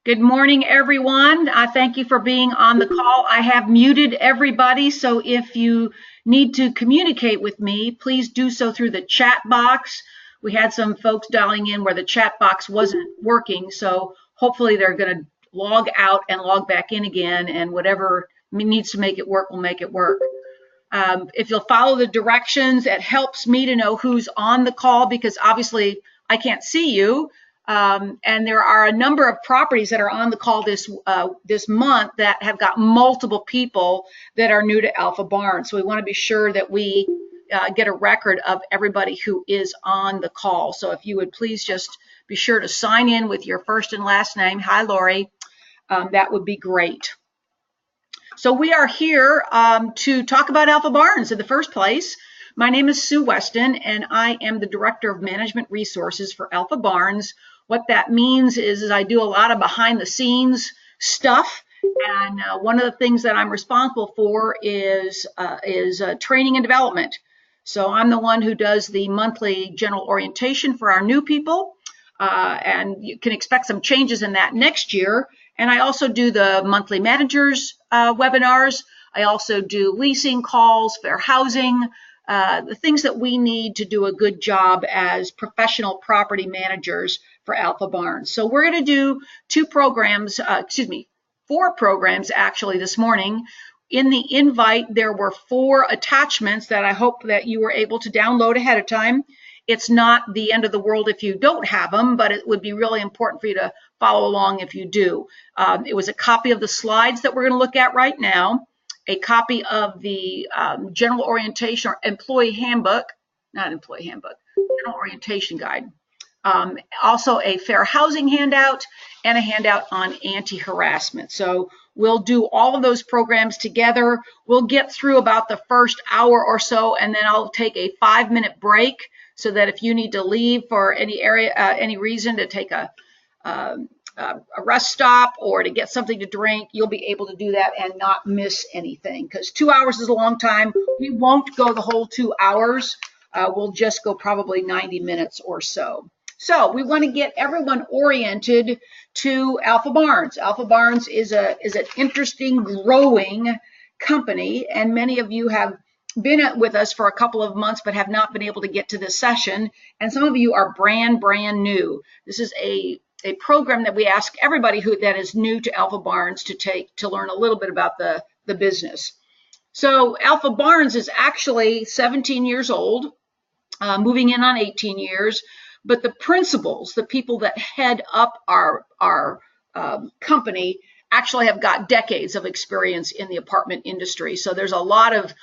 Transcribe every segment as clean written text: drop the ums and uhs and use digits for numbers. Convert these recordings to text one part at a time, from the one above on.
Good morning, everyone. I thank you for being on the call. I have muted everybody, so if you need to communicate with me, please do so through the chat box. We had some folks dialing in where the chat box wasn't working, so hopefully they're going to log out and log back in again, and whatever needs to make it work will make it work. If you'll follow the directions, it helps me to know who's on the call because obviously I can't see you. And there are a number of properties that are on the call this month that have got multiple people that are new to Alpha Barnes. So we want to be sure that we get a record of everybody who is on the call. So if you would please just be sure to sign in with your first and last name. Hi, Lori. That would be great. So we are here to talk about Alpha Barnes in the first place. My name is Sue Weston, and I am the Director of Management Resources for Alpha Barnes. What that means is I do a lot of behind-the-scenes stuff, and one of the things that I'm responsible for is training and development. So I'm the one who does the monthly general orientation for our new people, and you can expect some changes in that next year. And I also do the monthly managers webinars. I also do leasing calls, fair housing, the things that we need to do a good job as professional property managers for Alpha Barnes. So we're going to do four programs actually this morning. In the invite, there were 4 attachments that I hope that you were able to download ahead of time. It's not the end of the world if you don't have them, but it would be really important for you to follow along if you do. It was a copy of the slides that we're going to look at right now, a copy of the general orientation or employee handbook, not employee handbook, general orientation guide. Also a fair housing handout and a handout on anti-harassment. So we'll do all of those programs together. We'll get through about the first hour or so, and then I'll take a 5-minute break so that if you need to leave for any reason to take a rest stop or to get something to drink, you'll be able to do that and not miss anything, because 2 hours is a long time. We won't go the whole 2 hours. We'll just go probably 90 minutes or so. So we want to get everyone oriented to Alpha Barnes. Alpha Barnes is an interesting, growing company, and many of you have been with us for a couple of months but have not been able to get to this session, and some of you are brand new. This is a program that we ask everybody that is new to Alpha Barnes to take to learn a little bit about the business. So Alpha Barnes is actually 17 years old, moving in on 18 years, but the principals, the people that head up our company, actually have got decades of experience in the apartment industry. So there's a lot of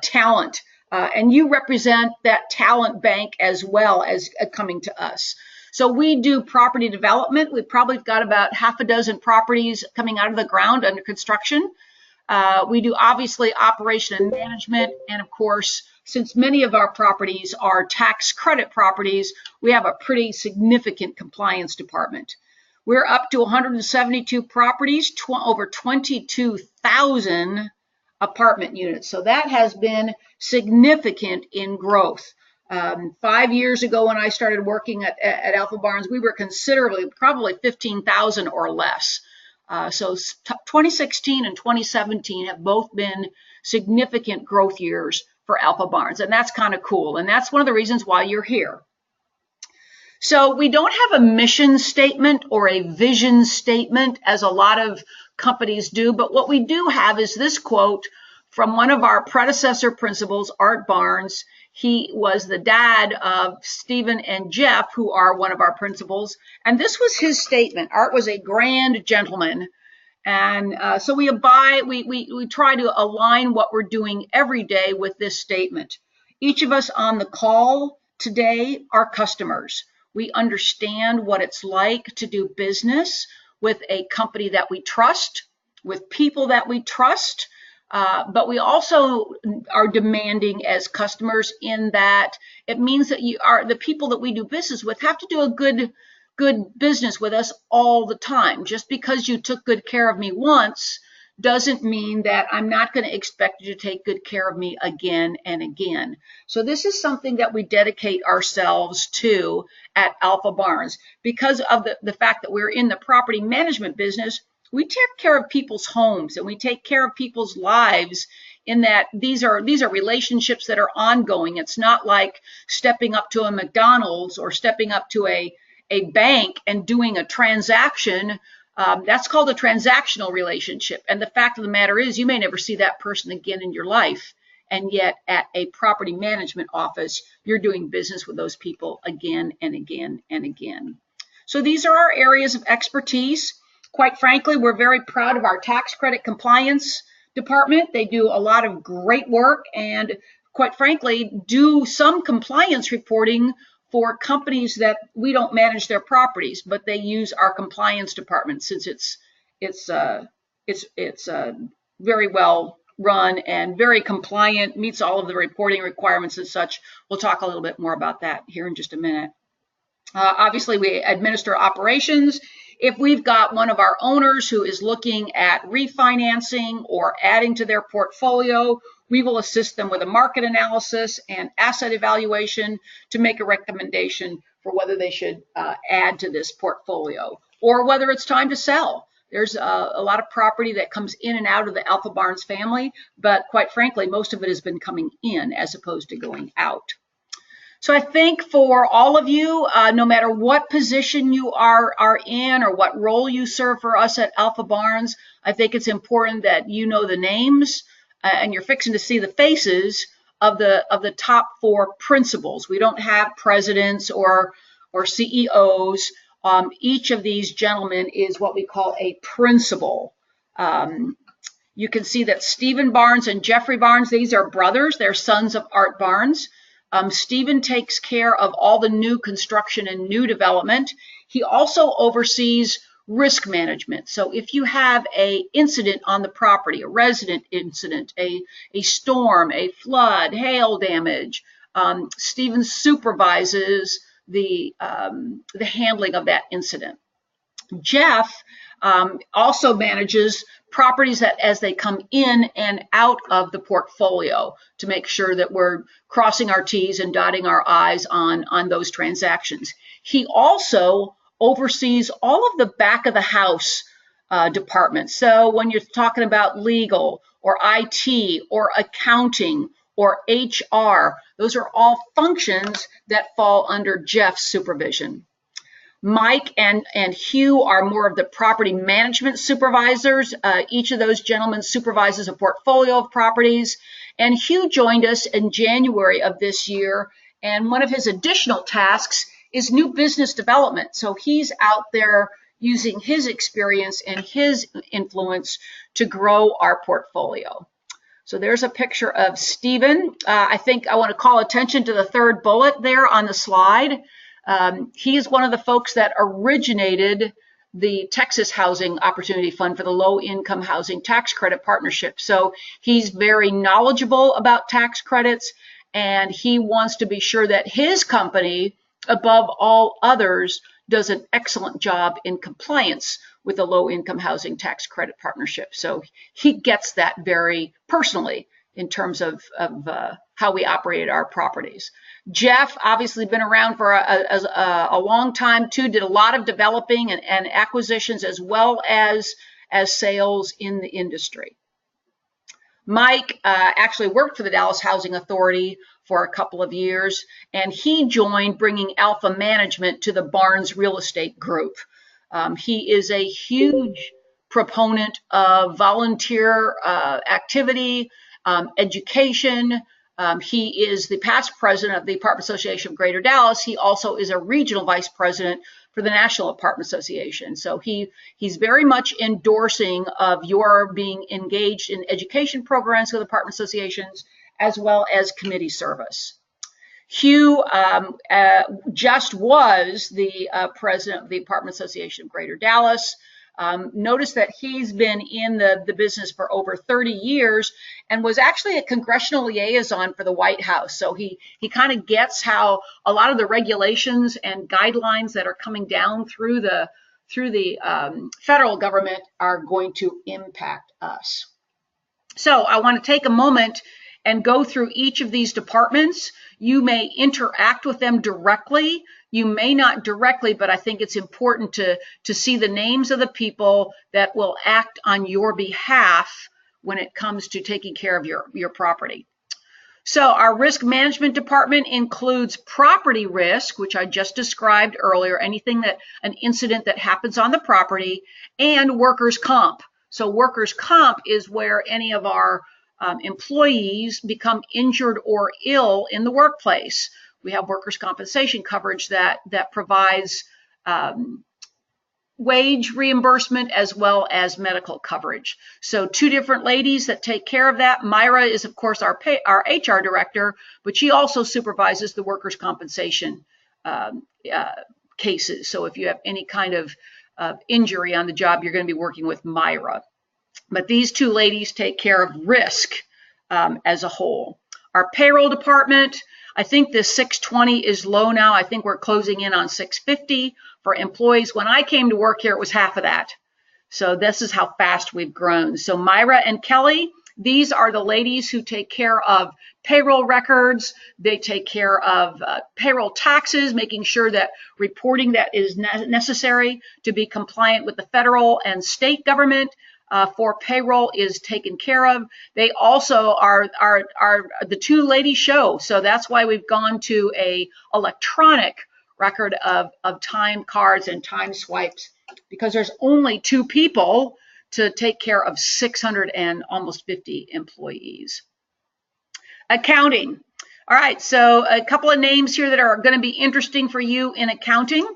talent, and you represent that talent bank as well as coming to us. So we do property development. We've probably got about half a dozen properties coming out of the ground under construction. We do obviously operation and management, and of course, since many of our properties are tax credit properties, we have a pretty significant compliance department. We're up to 172 properties, over 22,000 apartment units. So that has been significant in growth. 5 years ago when I started working at Alpha Barnes, we were considerably, probably 15,000 or less. So 2016 and 2017 have both been significant growth years for Alpha Barnes, and that's kind of cool. And that's one of the reasons why you're here. So we don't have a mission statement or a vision statement as a lot of companies do, but what we do have is this quote from one of our predecessor principals, Art Barnes. He was the dad of Stephen and Jeff, who are one of our principals, and this was his statement. Art was a grand gentleman, and so we try to align what we're doing every day with this statement. Each of us on the call today are customers. We understand what it's like to do business with a company that we trust, with people that we trust, but we also are demanding as customers in that it means that the people that we do business with have to do a good business with us all the time. Just because you took good care of me once doesn't mean that I'm not going to expect you to take good care of me again and again. So this is something that we dedicate ourselves to at Alpha Barnes. Because of the fact that we're in the property management business, we take care of people's homes and we take care of people's lives, in that these are relationships that are ongoing. It's not like stepping up to a McDonald's or stepping up to a bank and doing a transaction. That's called a transactional relationship. And the fact of the matter is, you may never see that person again in your life. And yet at a property management office, you're doing business with those people again and again and again. So these are our areas of expertise. Quite frankly, we're very proud of our tax credit compliance department. They do a lot of great work and, quite frankly, do some compliance reporting for companies that we don't manage their properties, but they use our compliance department, since it's very well run and very compliant, meets all of the reporting requirements and such. We'll talk a little bit more about that here in just a minute. Obviously, we administer operations. If we've got one of our owners who is looking at refinancing or adding to their portfolio, we will assist them with a market analysis and asset evaluation to make a recommendation for whether they should add to this portfolio or whether it's time to sell. There's a lot of property that comes in and out of the Alpha Barnes family, but quite frankly, most of it has been coming in as opposed to going out. So I think for all of you, no matter what position you are in or what role you serve for us at Alpha Barnes, I think it's important that you know the names and you're fixing to see the faces of the top 4 principals. We don't have presidents or CEOs. Each of these gentlemen is what we call a principal. You can see that Stephen Barnes and Jeffrey Barnes, these are brothers. They're sons of Art Barnes. Stephen takes care of all the new construction and new development. He also oversees risk management. So if you have an incident on the property, a resident incident, a storm, a flood, hail damage, Stephen supervises the handling of that incident. Jeff also manages properties that as they come in and out of the portfolio to make sure that we're crossing our T's and dotting our I's on those transactions. He also oversees all of the back of the house departments. So when you're talking about legal or IT or accounting or HR, those are all functions that fall under Jeff's supervision. Mike and Hugh are more of the property management supervisors. Each of those gentlemen supervises a portfolio of properties. And Hugh joined us in January of this year. And one of his additional tasks is new business development. So he's out there using his experience and his influence to grow our portfolio. So there's a picture of Stephen. I think I want to call attention to the 3rd bullet there on the slide. He is one of the folks that originated the Texas Housing Opportunity Fund for the Low Income Housing Tax Credit Partnership. So he's very knowledgeable about tax credits, and he wants to be sure that his company, above all others, does an excellent job in compliance with the Low Income Housing Tax Credit Partnership. So he gets that very personally in terms of how we operate our properties. Jeff, obviously been around for a long time too, did a lot of developing and acquisitions as well as sales in the industry. Mike actually worked for the Dallas Housing Authority for a couple of years, and he joined bringing Alpha Management to the Barnes Real Estate Group. He is a huge proponent of volunteer activity, education. He is the past president of the Apartment Association of Greater Dallas. He also is a regional vice president for the National Apartment Association. So he's very much endorsing of your being engaged in education programs with apartment associations as well as committee service. Hugh just was the president of the Apartment Association of Greater Dallas. Notice that he's been in the business for over 30 years and was actually a congressional liaison for the White House. So he kind of gets how a lot of the regulations and guidelines that are coming down through the through the federal government are going to impact us. So I want to take a moment and go through each of these departments. You may interact with them directly. You may not directly, but I think it's important to see the names of the people that will act on your behalf when it comes to taking care of your property. So our risk management department includes property risk, which I just described earlier, an incident that happens on the property, and workers' comp. So workers' comp is where any of our employees become injured or ill in the workplace. We have workers' compensation coverage that provides wage reimbursement as well as medical coverage. So two different ladies that take care of that. Myra is, of course, our HR director, but she also supervises the workers' compensation cases. So if you have any kind of injury on the job, you're going to be working with Myra. But these two ladies take care of risk as a whole. Our payroll department, I think this 620 is low now. I think we're closing in on 650 for employees. When I came to work here, it was half of that. So this is how fast we've grown. So Myra and Kelly, these are the ladies who take care of payroll records. They take care of payroll taxes, making sure that reporting that is necessary to be compliant with the federal and state government for payroll is taken care of. They also are the two lady show. So that's why we've gone to a electronic record of time cards and time swipes, because there's only two people to take care of 600 and almost 50 employees. Accounting. All right, so a couple of names here that are going to be interesting for you in accounting.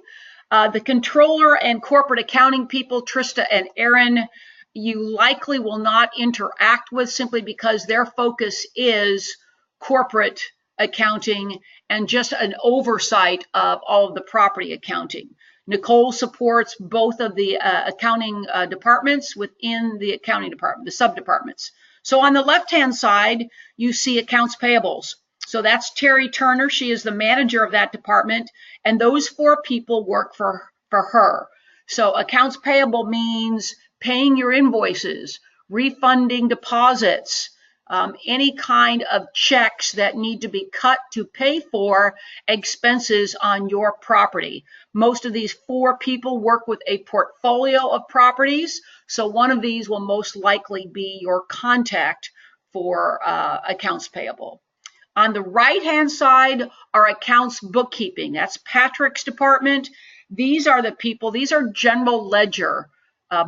The controller and corporate accounting people, Trista and Aaron, you likely will not interact with simply because their focus is corporate accounting and just an oversight of all of the property accounting. Nicole supports both of the accounting departments within the accounting department, the sub-departments. So on the left-hand side, you see accounts payables. So that's Terry Turner. She is the manager of that department, and those four people work for her. So accounts payable means paying your invoices, refunding deposits, any kind of checks that need to be cut to pay for expenses on your property. Most of these four people work with a portfolio of properties, so one of these will most likely be your contact for accounts payable. On the right-hand side are accounts bookkeeping. That's Patrick's department. These are the people, these are general ledger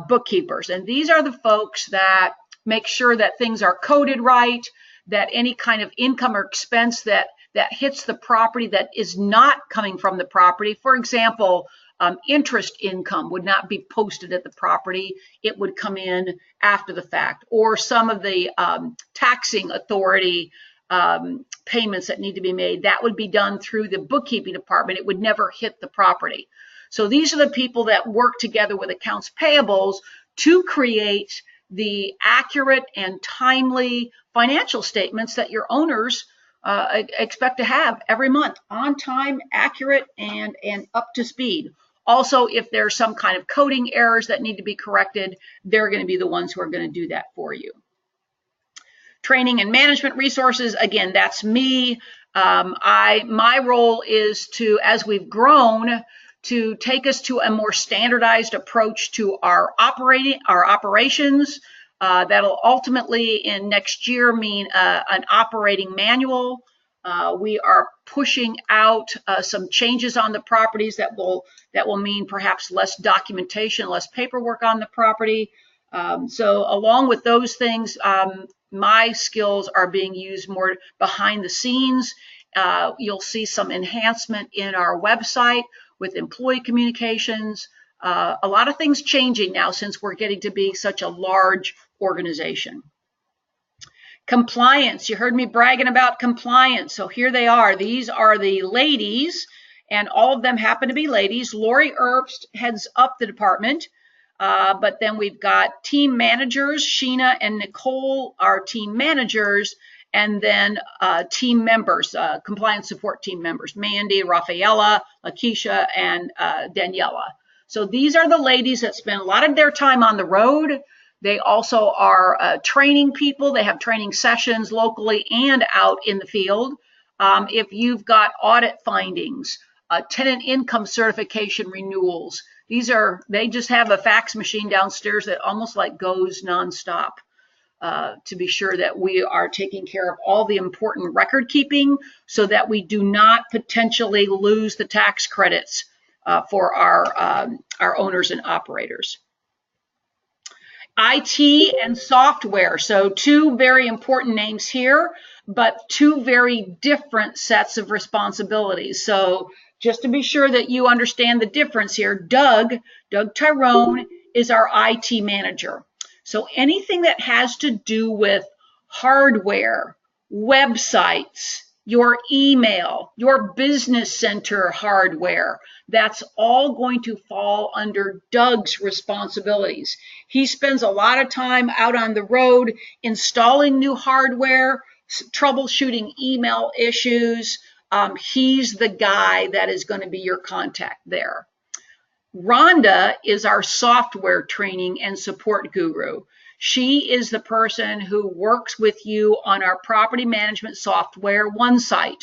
bookkeepers, and these are the folks that make sure that things are coded right, that any kind of income or expense that hits the property that is not coming from the property. For example, interest income would not be posted at the property. It would come in after the fact. Or some of the taxing authority payments that need to be made, that would be done through the bookkeeping department. It would never hit the property. So these are the people that work together with accounts payables to create the accurate and timely financial statements that your owners expect to have every month, on time, accurate, and up to speed. Also, if there's some kind of coding errors that need to be corrected, they're going to be the ones who are going to do that for you. Training and management resources, again, that's me. My role is to, as we've grown, to take us to a more standardized approach to our operations. That'll ultimately in next year mean an operating manual. We are pushing out some changes on the properties that will mean perhaps less documentation, less paperwork on the property. So along with those things, my skills are being used more behind the scenes. You'll see some enhancement in our website with employee communications. A lot of things changing now since we're getting to be such a large organization. Compliance, you heard me bragging about compliance. So here they are. These are the ladies, and all of them happen to be ladies. Lori Erbst heads up the department, but then we've got team managers. Sheena and Nicole are team managers, and then team members, compliance support team members, Mandy, Rafaela, Lakeisha, and Daniela. So these are the ladies that spend a lot of their time on the road. They also are training people. They have training sessions locally and out in the field. If you've got audit findings, tenant income certification renewals, they just have a fax machine downstairs that almost like goes nonstop to be sure that we are taking care of all the important record keeping so that we do not potentially lose the tax credits for our owners and operators. IT and software. So two very important names here, but two very different sets of responsibilities. So just to be sure that you understand the difference here, Doug Tyrone is our IT manager. So anything that has to do with hardware, websites, your email, your business center hardware, that's all going to fall under Doug's responsibilities. He spends a lot of time out on the road installing new hardware, troubleshooting email issues. He's the guy that is going to be your contact there. Rhonda is our software training and support guru. She is the person who works with you on our property management software, OneSite.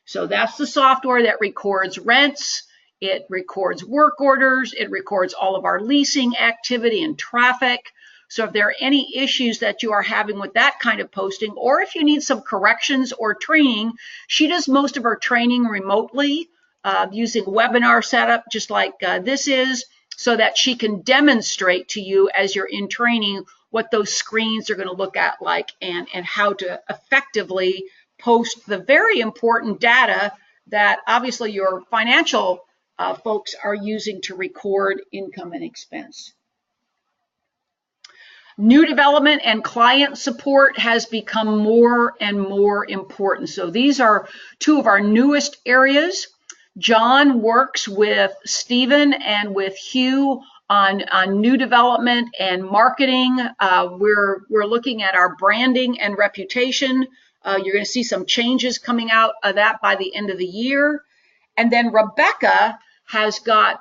So that's the software that records rents, it records work orders, it records all of our leasing activity and traffic. So if there are any issues that you are having with that kind of posting, or if you need some corrections or training, she does most of her training remotely using webinar setup, just like this is, so that she can demonstrate to you as you're in training what those screens are going to look at like and how to effectively post the very important data that obviously your financial folks are using to record income and expense. New development and client support has become more and more important. So these are two of our newest areas. John works with Stephen and with Hugh on new development and marketing. We're looking at our branding and reputation. You're going to see some changes coming out of that by the end of the year. And then Rebecca has got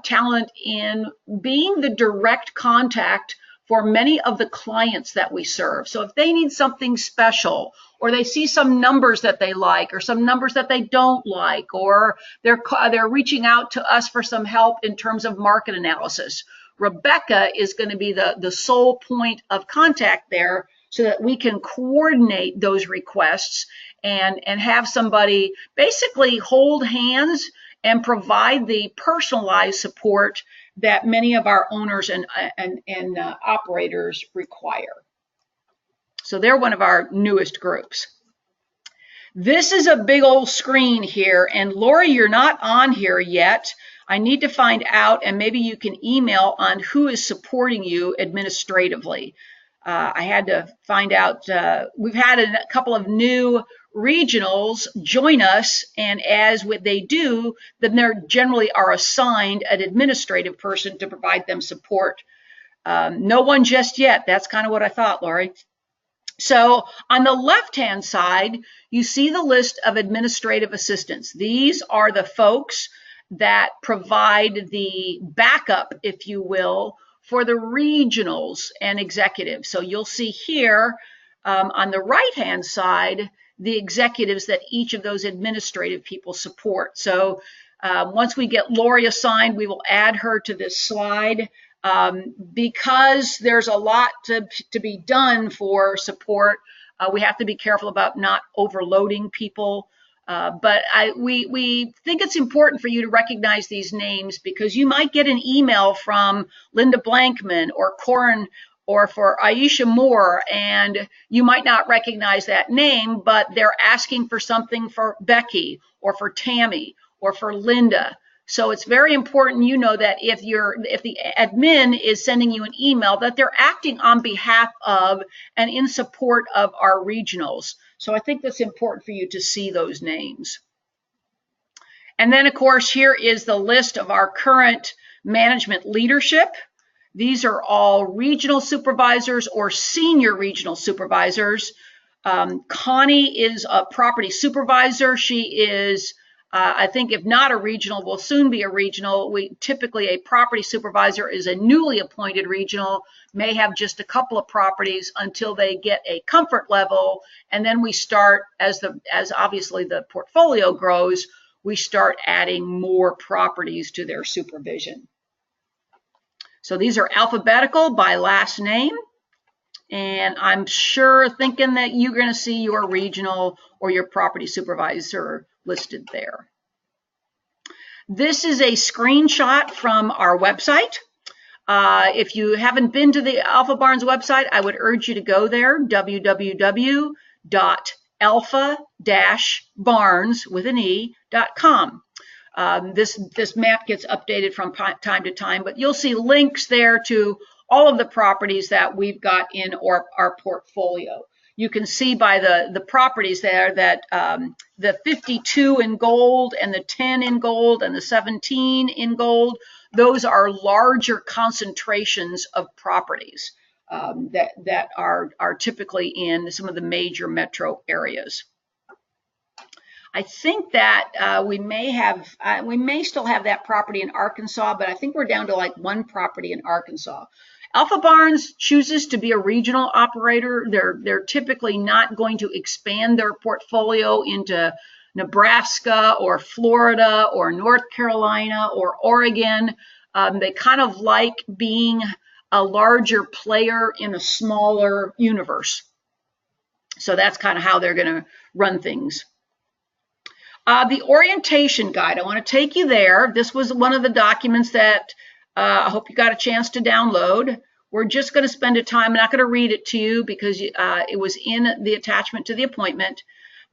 talent in being the direct contact for many of the clients that we serve. So if they need something special, or they see some numbers that they like, or some numbers that they don't like, or they're reaching out to us for some help in terms of market analysis, Rebecca is going to be the sole point of contact there so that we can coordinate those requests and have somebody basically hold hands and provide the personalized support that many of our owners and operators require. So they're one of our newest groups. This is a big old screen here, and Lori, you're not on here yet. I need to find out, and maybe you can email on who is supporting you administratively. I had to find out, we've had a couple of new regionals join us, and as what they do, then they generally are assigned an administrative person to provide them support. No one just yet. That's kind of what I thought, Lori. So on the left-hand side, you see the list of administrative assistants. These are the folks that provide the backup, if you will, for the regionals and executives. So you'll see here on the right-hand side, the executives that each of those administrative people support. So once we get Lori assigned, we will add her to this slide. Because there's a lot to be done for support, we have to be careful about not overloading people. But we think it's important for you to recognize these names because you might get an email from Linda Blankman or Corin or for Aisha Moore, and you might not recognize that name, but they're asking for something for Becky or for Tammy or for Linda. So it's very important you know that if the admin is sending you an email, that they're acting on behalf of and in support of our regionals. So I think that's important for you to see those names. And then, of course, here is the list of our current management leadership. These are all regional supervisors or senior regional supervisors. Connie is a property supervisor. She is I think if not a regional, will soon be a regional. Typically a property supervisor is a newly appointed regional, may have just a couple of properties until they get a comfort level, and then we start, as obviously the portfolio grows, we start adding more properties to their supervision. So these are alphabetical by last name, and I'm sure thinking that you're going to see your regional or your property supervisor listed there. This is a screenshot from our website. If you haven't been to the Alpha Barns website, I would urge you to go there, www.alpha-barns.com. This map gets updated from time to time, but you'll see links there to all of the properties that we've got in our portfolio. You can see by the properties there that the 52 in gold and the 10 in gold and the 17 in gold, those are larger concentrations of properties that are typically in some of the major metro areas. I think that we may still have that property in Arkansas, but I think we're down to like one property in Arkansas. Alpha Barns chooses to be a regional operator. They're typically not going to expand their portfolio into Nebraska or Florida or North Carolina or Oregon. They kind of like being a larger player in a smaller universe. So that's kind of how they're going to run things. The orientation guide, I want to take you there. This was one of the documents that I hope you got a chance to download. We're just going to spend a time, I'm not going to read it to you because it was in the attachment to the appointment,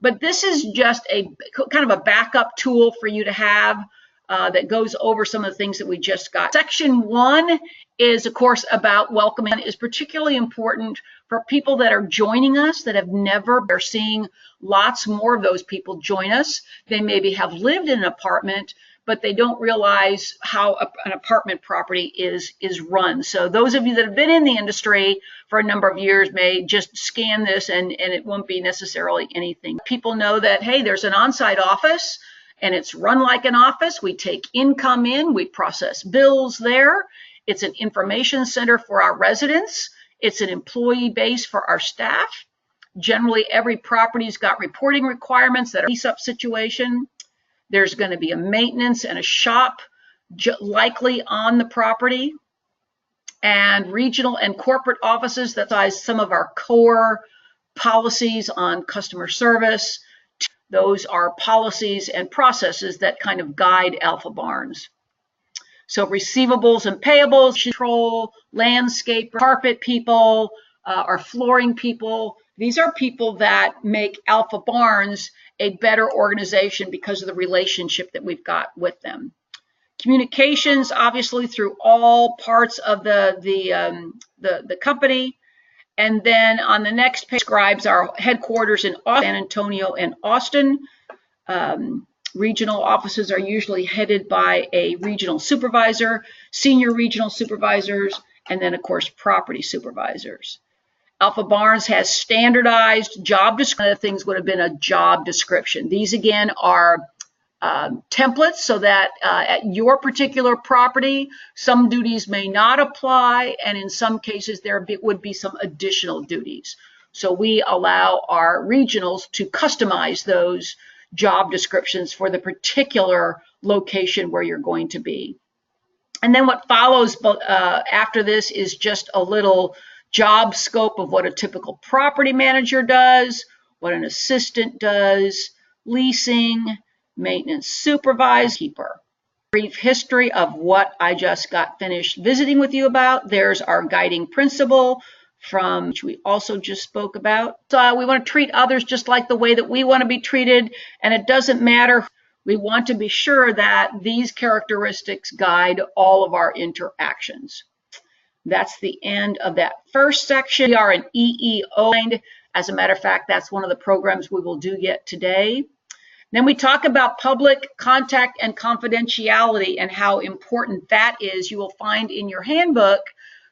but this is just a kind of a backup tool for you to have that goes over some of the things that we just got. Section 1 is, of course, about welcoming. It is particularly important for people that are joining us that have never, are seeing lots more of those people join us. They maybe have lived in an apartment, but they don't realize how an apartment property is run. So those of you that have been in the industry for a number of years may just scan this and it won't be necessarily anything. People know that, hey, there's an on-site office and it's run like an office. We take income in, we process bills there. It's an information center for our residents. It's an employee base for our staff. Generally, every property's got reporting requirements that are a lease-up situation. There's going to be a maintenance and a shop likely on the property, and regional and corporate offices. That's some of our core policies on customer service. Those are policies and processes that kind of guide Alpha Barns. So receivables and payables, control, landscape, carpet people, our flooring people. These are people that make Alpha Barns a better organization because of the relationship that we've got with them. Communications, obviously, through all parts of the company. And then on the next page describes our headquarters in San Antonio and Austin. Regional offices are usually headed by a regional supervisor, senior regional supervisors, and then, of course, property supervisors. Alpha Barns has standardized job description. One of the things would have been a job description. These, again, are templates so that at your particular property, some duties may not apply, and in some cases, there would be some additional duties. So we allow our regionals to customize those job descriptions for the particular location where you're going to be. And then what follows after this is just a little job scope of what a typical property manager does, what an assistant does, leasing, maintenance supervisor, keeper. Brief history of what I just got finished visiting with you about. There's our guiding principle from which we also just spoke about. So we want to treat others just like the way that we want to be treated, and it doesn't matter. We want to be sure that these characteristics guide all of our interactions. That's the end of that first section. We are an EEO. As a matter of fact, that's one of the programs we will do yet today. Then we talk about public contact and confidentiality and how important that is. You will find in your handbook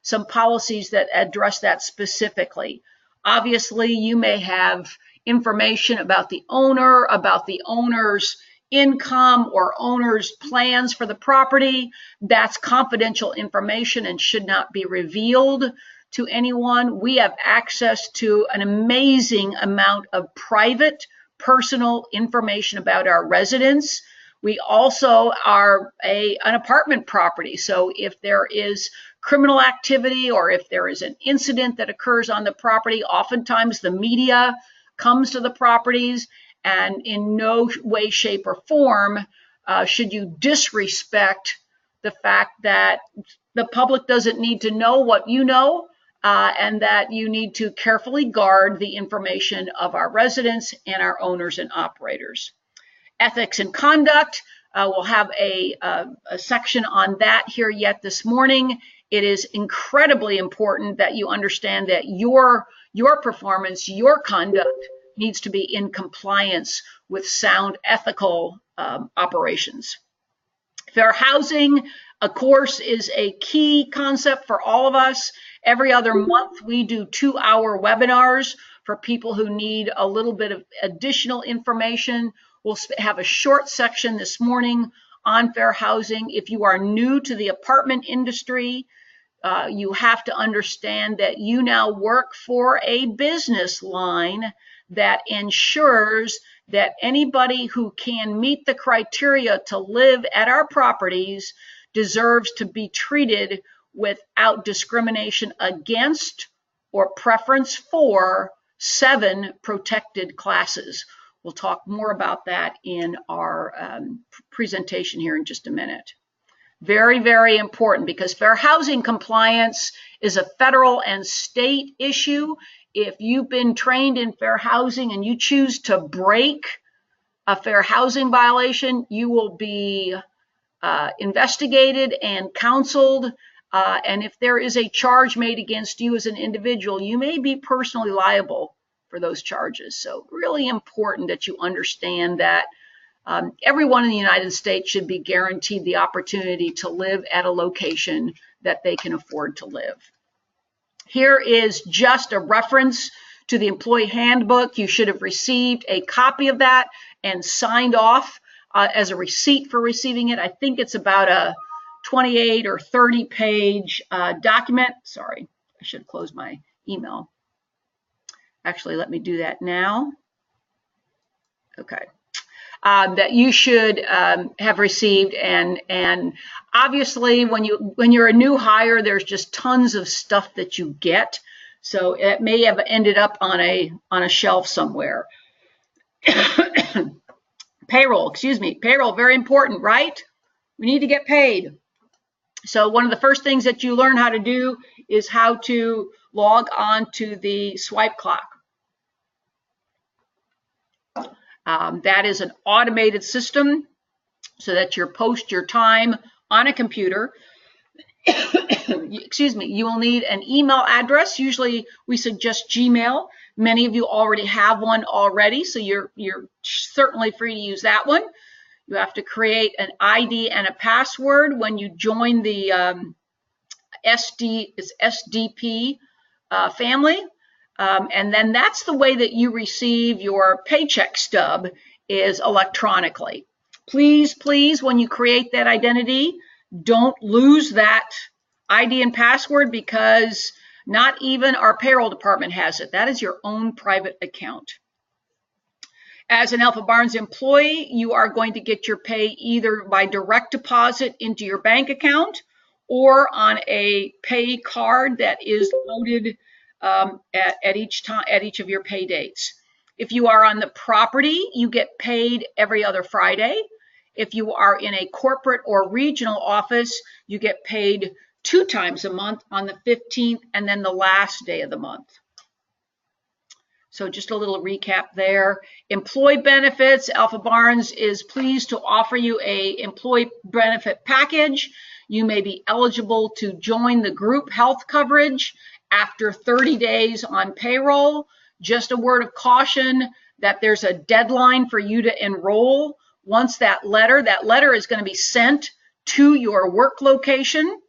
some policies that address that specifically. Obviously, you may have information about the owner, about the owner's income or owner's plans for the property. That's confidential information and should not be revealed to anyone. We have access to an amazing amount of private, personal information about our residents. We also are an apartment property. So if there is criminal activity or if there is an incident that occurs on the property, oftentimes the media comes to the properties, and in no way, shape, or form should you disrespect the fact that the public doesn't need to know what you know, and that you need to carefully guard the information of our residents and our owners and operators. Ethics and conduct, we'll have a section on that here yet this morning. It is incredibly important that you understand that your performance, your conduct needs to be in compliance with sound ethical operations. Fair housing, of course, is a key concept for all of us. Every other month, we do 2-hour webinars for people who need a little bit of additional information. We'll have a short section this morning on fair housing. If you are new to the apartment industry, you have to understand that you now work for a business line that ensures that anybody who can meet the criteria to live at our properties deserves to be treated without discrimination against or preference for 7 protected classes. We'll talk more about that in our presentation here in just a minute. Very, very important, because fair housing compliance is a federal and state issue. If you've been trained in fair housing and you choose to break a fair housing violation, you will be investigated and counseled. And if there is a charge made against you as an individual, you may be personally liable for those charges. So really important that you understand that everyone in the United States should be guaranteed the opportunity to live at a location that they can afford to live. Here is just a reference to the employee handbook. You should have received a copy of that and signed off as a receipt for receiving it. I think it's about a 28 or 30 page document. Sorry, I should close my email. Actually, let me do that now. Okay. That you should have received, and obviously when you're a new hire, there's just tons of stuff that you get, so it may have ended up on a shelf somewhere. Payroll, very important, right? We need to get paid. So one of the first things that you learn how to do is how to log on to the swipe clock. That is an automated system so that you post your time on a computer. Excuse me, you will need an email address. Usually we suggest Gmail. Many of you already have one already, so you're certainly free to use that one. You have to create an ID and a password when you join the SDP family. And then that's the way that you receive your paycheck stub, is electronically. Please, please, when you create that identity, don't lose that ID and password, because not even our payroll department has it. That is your own private account. As an Alpha Barnes employee, you are going to get your pay either by direct deposit into your bank account or on a pay card that is loaded at each of your pay dates. If you are on the property, you get paid every other Friday. If you are in a corporate or regional office, you get paid 2 times a month, on the 15th and then the last day of the month. So just a little recap there. Employee benefits, Alpha Barnes is pleased to offer you a employee benefit package. You may be eligible to join the group health coverage after 30 days on payroll. Just a word of caution that there's a deadline for you to enroll. Once that letter is going to be sent to your work location.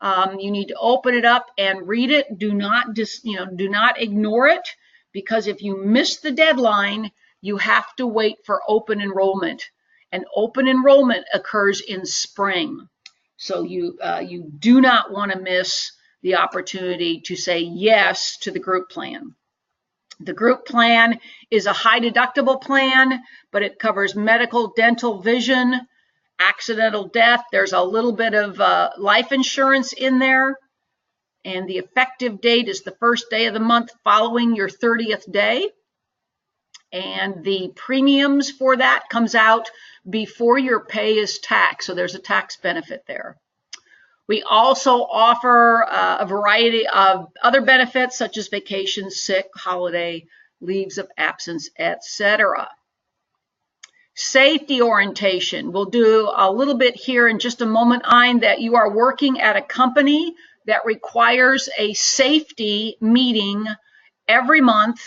You need to open it up and read it. Do not ignore it, because if you miss the deadline, you have to wait for open enrollment. and open enrollment occurs in spring. So you do not want to miss the opportunity to say yes to the group plan. The group plan is a high deductible plan, but it covers medical, dental, vision, accidental death. There's a little bit of life insurance in there. And the effective date is the first day of the month following your 30th day. And the premiums for that comes out before your pay is taxed. So there's a tax benefit there. We also offer a variety of other benefits such as vacation, sick, holiday, leaves of absence, etc. Safety orientation. We'll do a little bit here in just a moment, that you are working at a company that requires a safety meeting every month.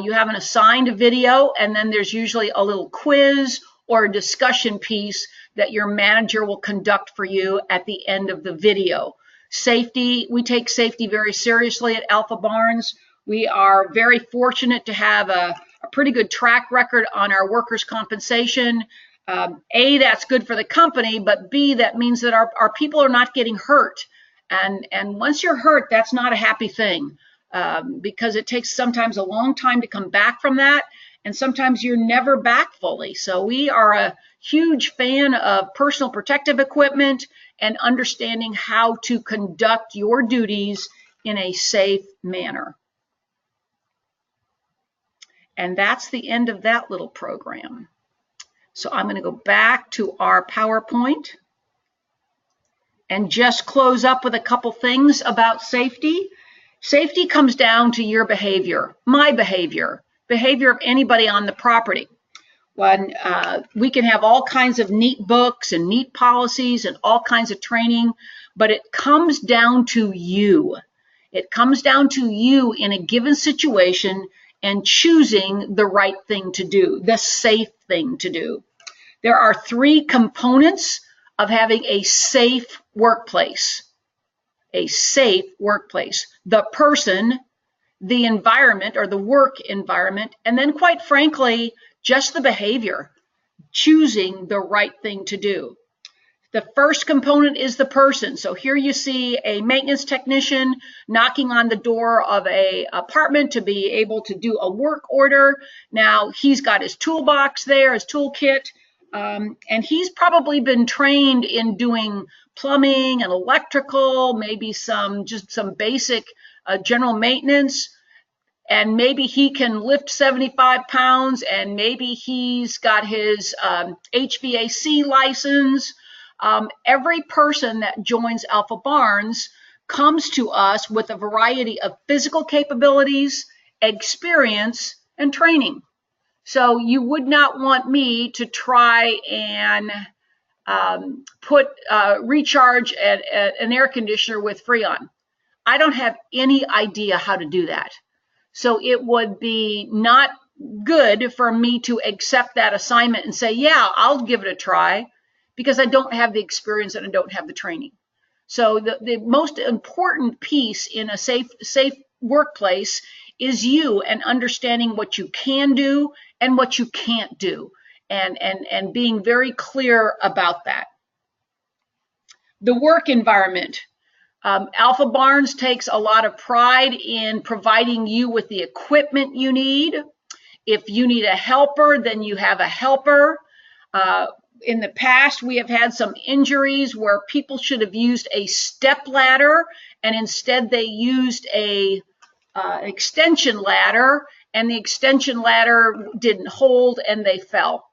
You have an assigned video, and then there's usually a little quiz or a discussion piece that your manager will conduct for you at the end of the video. Safety, we take safety very seriously at Alpha Barnes. We are very fortunate to have a pretty good track record on our workers' compensation. A, that's good for the company, but B, that means that our people are not getting hurt. And once you're hurt, that's not a happy thing, because it takes sometimes a long time to come back from that, and sometimes you're never back fully. So we are a huge fan of personal protective equipment and understanding how to conduct your duties in a safe manner. And that's the end of that little program. So I'm going to go back to our PowerPoint and just close up with a couple things about safety. Safety comes down to your behavior, my behavior of anybody on the property. When we can have all kinds of neat books and neat policies and all kinds of training, but it comes down to you. It comes down to you in a given situation and choosing the right thing to do, the safe thing to do. There are three components of having a safe workplace. A safe workplace. The person, the environment or the work environment, and then quite frankly, just the behavior, choosing the right thing to do. The first component is the person. So here you see a maintenance technician knocking on the door of an apartment to be able to do a work order. Now he's got his toolbox there, his toolkit, and he's probably been trained in doing plumbing and electrical, maybe just some basic general maintenance. And maybe he can lift 75 pounds, and maybe he's got his HVAC license. Every person that joins Alpha Barnes comes to us with a variety of physical capabilities, experience, and training. So you would not want me to try and recharge an air conditioner with Freon. I don't have any idea how to do that. So it would be not good for me to accept that assignment and say, yeah, I'll give it a try, because I don't have the experience and I don't have the training. So the most important piece in a safe workplace is you, and understanding what you can do and what you can't do, and being very clear about that. The work environment. Alpha Barnes takes a lot of pride in providing you with the equipment you need. If you need a helper, then you have a helper. In the past, we have had some injuries where people should have used a step ladder, and instead they used a extension ladder, and the extension ladder didn't hold and they fell.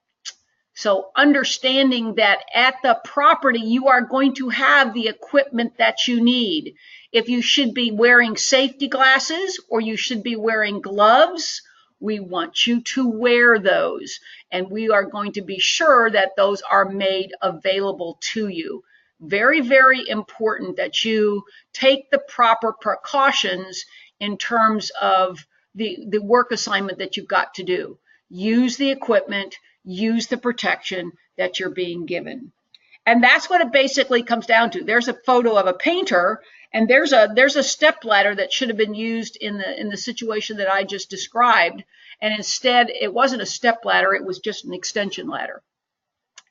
So understanding that at the property, you are going to have the equipment that you need. If you should be wearing safety glasses or you should be wearing gloves, we want you to wear those. And we are going to be sure that those are made available to you. Very, very important that you take the proper precautions in terms of the work assignment that you've got to do. Use the equipment, use the protection that you're being given. And that's what it basically comes down to. There's a photo of a painter, and there's a step ladder that should have been used in the situation that I just described. And instead, it wasn't a step ladder, it was just an extension ladder.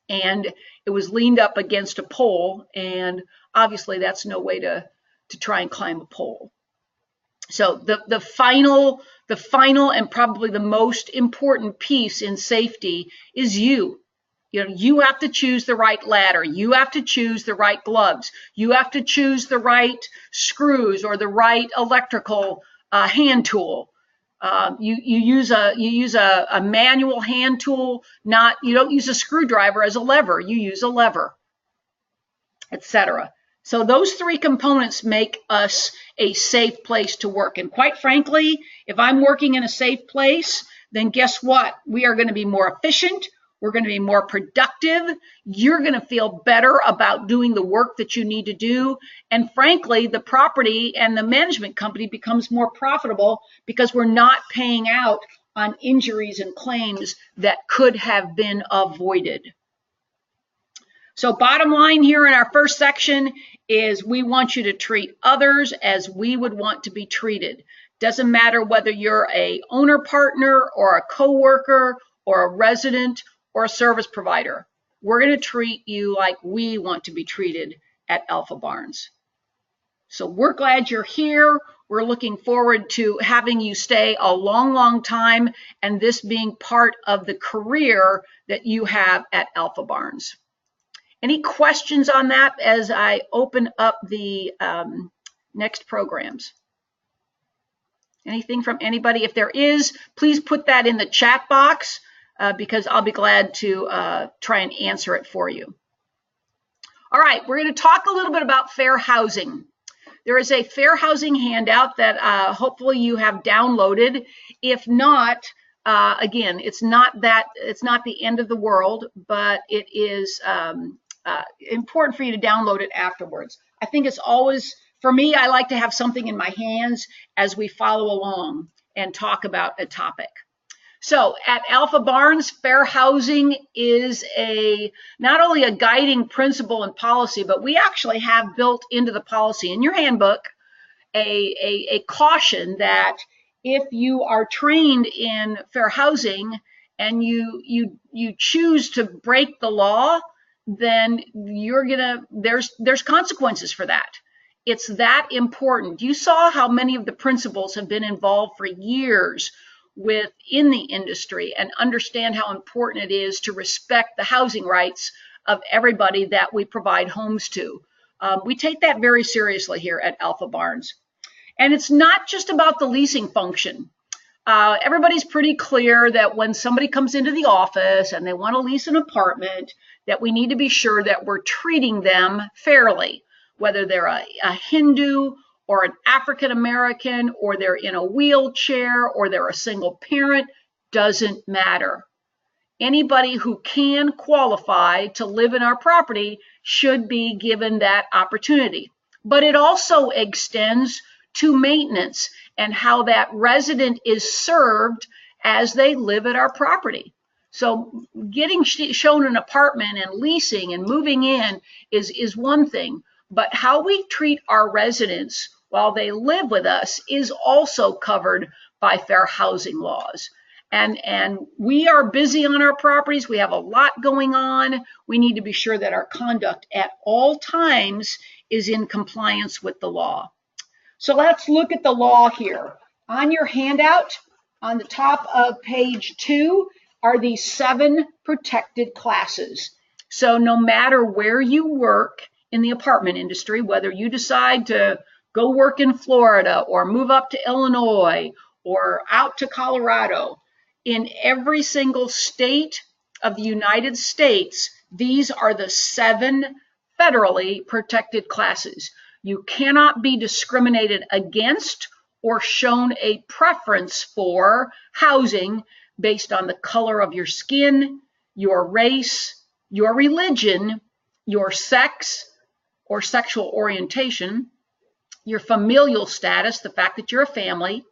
and it was leaned up against a pole, and obviously that's no way to try and climb a pole. So the final and probably the most important piece in safety is you. You know, you have to choose the right ladder. You have to choose the right gloves. You have to choose the right screws or the right electrical hand tool. You use a manual hand tool. You don't use a screwdriver as a lever. You use a lever, etc. So those three components make us a safe place to work. And quite frankly, if I'm working in a safe place, then guess what? We are going to be more efficient. We're going to be more productive. You're going to feel better about doing the work that you need to do. And frankly, the property and the management company becomes more profitable because we're not paying out on injuries and claims that could have been avoided. So bottom line here in our first section is we want you to treat others as we would want to be treated. Doesn't matter whether you're a owner partner or a coworker or a resident or a service provider. We're going to treat you like we want to be treated at Alpha Barnes. So we're glad you're here. We're looking forward to having you stay a long, long time and this being part of the career that you have at Alpha Barnes. Any questions on that as I open up the next programs? Anything from anybody? If there is, please put that in the chat box because I'll be glad to try and answer it for you. All right, we're going to talk a little bit about fair housing. There is a fair housing handout that hopefully you have downloaded. If not, again, it's not the end of the world, but it is important for you to download it afterwards. I think it's always, for me, I like to have something in my hands as we follow along and talk about a topic. So at Alpha Barnes, fair housing is not only a guiding principle and policy, but we actually have built into the policy in your handbook a caution that if you are trained in fair housing and you choose to break the law, then there's consequences for that. It's that important. You saw how many of the principals have been involved for years within the industry and understand how important it is to respect the housing rights of everybody that we provide homes to. We take that very seriously here at Alpha Barnes. And it's not just about the leasing function. Everybody's pretty clear that when somebody comes into the office and they want to lease an apartment, that we need to be sure that we're treating them fairly, whether they're a Hindu or an African American, or they're in a wheelchair, or they're a single parent, doesn't matter. Anybody who can qualify to live in our property should be given that opportunity. But it also extends to maintenance and how that resident is served as they live at our property. So getting shown an apartment and leasing and moving in is one thing, but how we treat our residents while they live with us is also covered by fair housing laws. And we are busy on our properties. We have a lot going on. We need to be sure that our conduct at all times is in compliance with the law. So let's look at the law here. On your handout, on the top of page 2, are these 7 protected classes. So no matter where you work in the apartment industry, whether you decide to go work in Florida or move up to Illinois or out to Colorado, in every single state of the United States, these are the 7 federally protected classes. You cannot be discriminated against or shown a preference for housing based on the color of your skin, your race, your religion, your sex or sexual orientation, your familial status, the fact that you're a family,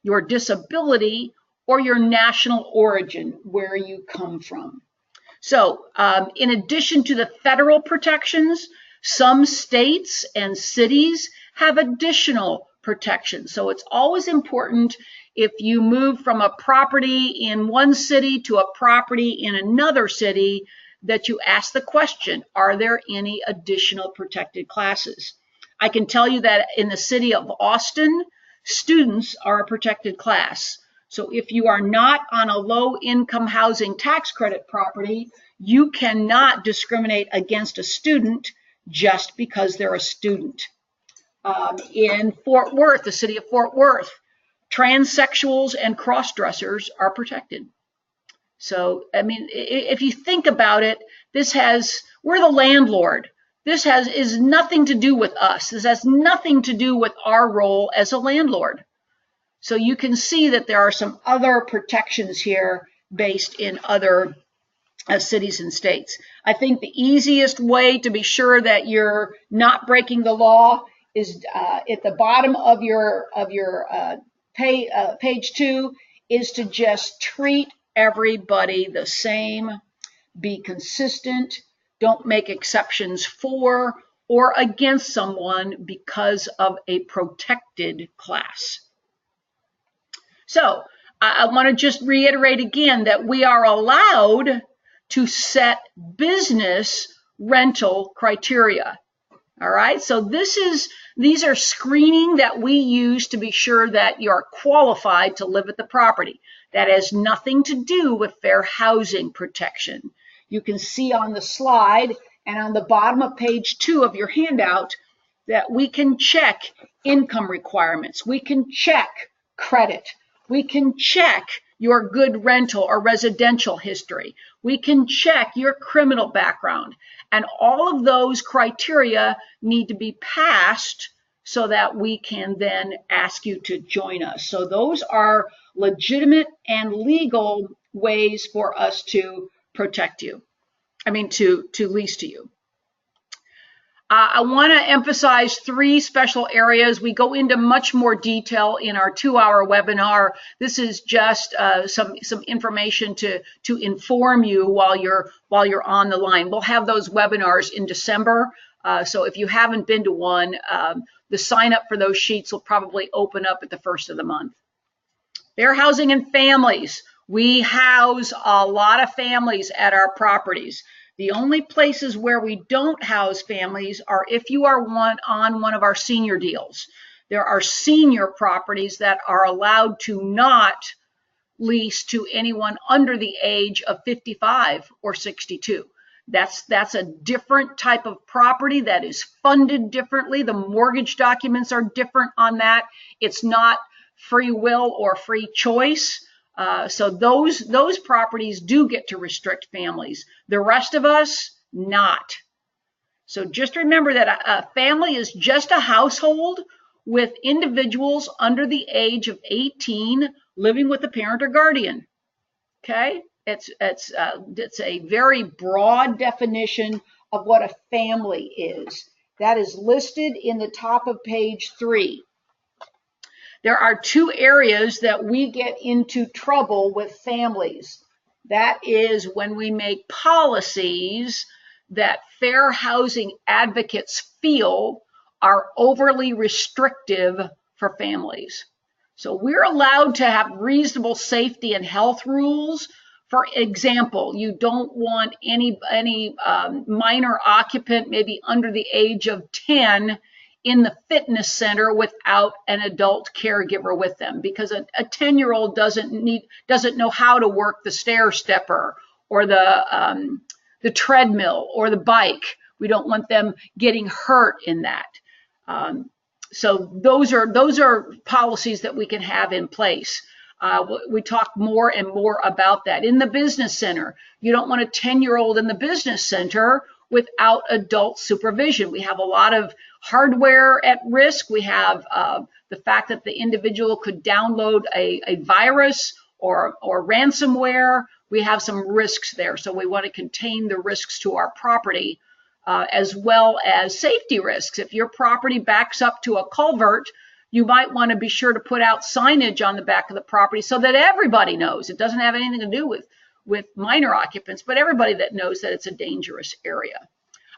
your disability, or your national origin, where you come from. So in addition to the federal protections, some states and cities have additional protections. So it's always important if you move from a property in one city to a property in another city that you ask the question, are there any additional protected classes? I can tell you that in the city of Austin, students are a protected class. So if you are not on a low income housing tax credit property, you cannot discriminate against a student just because they're a student. In Fort Worth, the city of Fort Worth, transsexuals and cross-dressers are protected. So, I mean, if you think about it, we're the landlord. This is nothing to do with us. This has nothing to do with our role as a landlord. So you can see that there are some other protections here based in other cities and states. I think the easiest way to be sure that you're not breaking the law is at the bottom of your page 2 is to just treat everybody the same, be consistent, don't make exceptions for or against someone because of a protected class. So I want to just reiterate again that we are allowed to set business rental criteria. All right, so these are screening that we use to be sure that you're qualified to live at the property. That has nothing to do with fair housing protection. You can see on the slide and on the bottom of page 2 of your handout that we can check income requirements. We can check credit. We can check your good rental or residential history. We can check your criminal background. And all of those criteria need to be passed so that we can then ask you to join us. So those are legitimate and legal ways for us to protect you. To lease to you. I want to emphasize 3 special areas. We go into much more detail in our 2-hour webinar. This is just some information to inform you while you're on the line. We'll have those webinars in December. So if you haven't been to one, the sign up for those sheets will probably open up at the first of the month. Fair housing and families. We house a lot of families at our properties. The only places where we don't house families are if you are on one of our senior deals. There are senior properties that are allowed to not lease to anyone under the age of 55 or 62. That's a different type of property that is funded differently. The mortgage documents are different on that. It's not free will or free choice. So those properties do get to restrict families. The rest of us, not. So just remember that a family is just a household with individuals under the age of 18 living with a parent or guardian. Okay, it's a very broad definition of what a family is. That is listed in the top of page 3. There are 2 areas that we get into trouble with families. That is when we make policies that fair housing advocates feel are overly restrictive for families. So we're allowed to have reasonable safety and health rules. For example, you don't want any minor occupant, maybe under the age of 10, in the fitness center without an adult caregiver with them, because a 10-year-old doesn't know how to work the stair stepper or the treadmill or the bike. We don't want them getting hurt in that. So those are policies that we can have in place. We talk more and more about that. In the business center, you don't want a 10-year-old in the business center without adult supervision. We have a lot of hardware at risk. We have the fact that the individual could download a virus or ransomware. We have some risks there, so we want to contain the risks to our property as well as safety risks. If your property backs up to a culvert, you might want to be sure to put out signage on the back of the property so that everybody knows. It doesn't have anything to do with minor occupants, but everybody that knows that it's a dangerous area.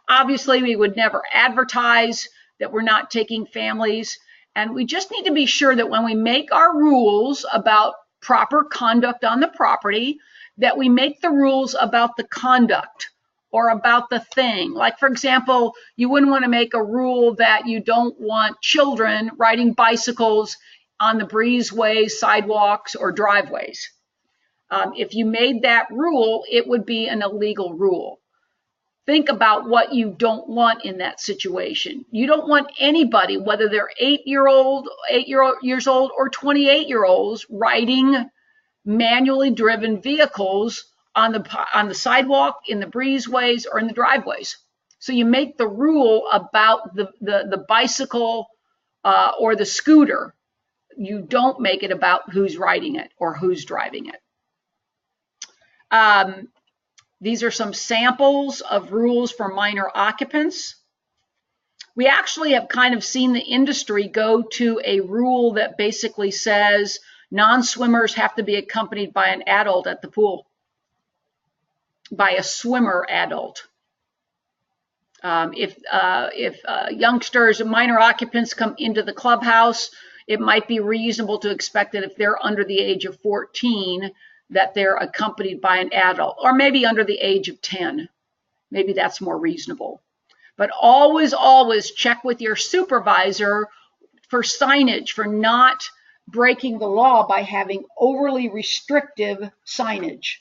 Obviously, we would never advertise that we're not taking families, and we just need to be sure that when we make our rules about proper conduct on the property, that we make the rules about the conduct or about the thing. Like, for example, you wouldn't want to make a rule that you don't want children riding bicycles on the breezeways, sidewalks, or driveways. If you made that rule, it would be an illegal rule. Think about what you don't want in that situation. You don't want anybody, whether they're 8 years old, or 28-year-olds, riding manually driven vehicles on the sidewalk, in the breezeways, or in the driveways. So you make the rule about the bicycle or the scooter. You don't make it about who's riding it or who's driving it. These are some samples of rules for minor occupants. We actually have kind of seen the industry go to a rule that basically says non-swimmers have to be accompanied by an adult at the pool, by a swimmer adult. If youngsters, minor occupants come into the clubhouse, it might be reasonable to expect that if they're under the age of 14, that they're accompanied by an adult, or maybe under the age of 10. Maybe that's more reasonable. But always, always check with your supervisor for signage, for not breaking the law by having overly restrictive signage.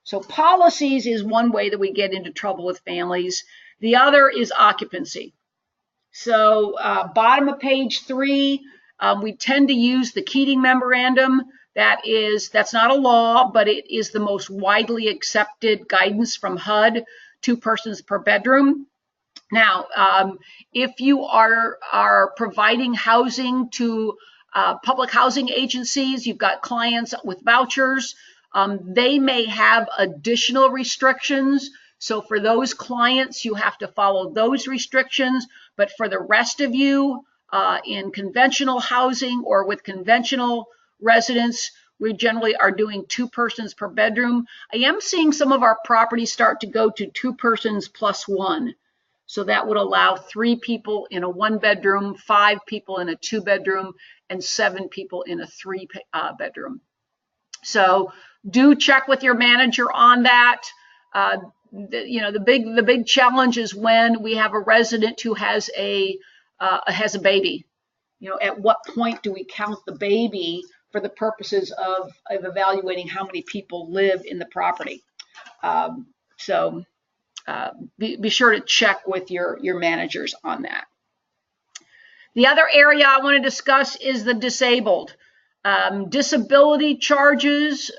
So policies is one way that we get into trouble with families. The other is occupancy. So bottom of page 3, we tend to use the Keating Memorandum. That's not a law, but it is the most widely accepted guidance from HUD, 2 persons per bedroom. Now, if you are providing housing to public housing agencies, you've got clients with vouchers, they may have additional restrictions. So for those clients, you have to follow those restrictions. But for the rest of you, in conventional housing or with conventional residents, we generally are doing 2 persons per bedroom. I am seeing some of our properties start to go to 2 persons plus 1. So that would allow 3 people in a 1-bedroom, 5 people in a 2-bedroom, and 7 people in a 3-bedroom. So do check with your manager on that. The big challenge is when we have a resident who has a baby. At what point do we count the baby for the purposes of evaluating how many people live in the property? Be sure to check with your managers on that. The other area I want to discuss is the disabled. Disability charges,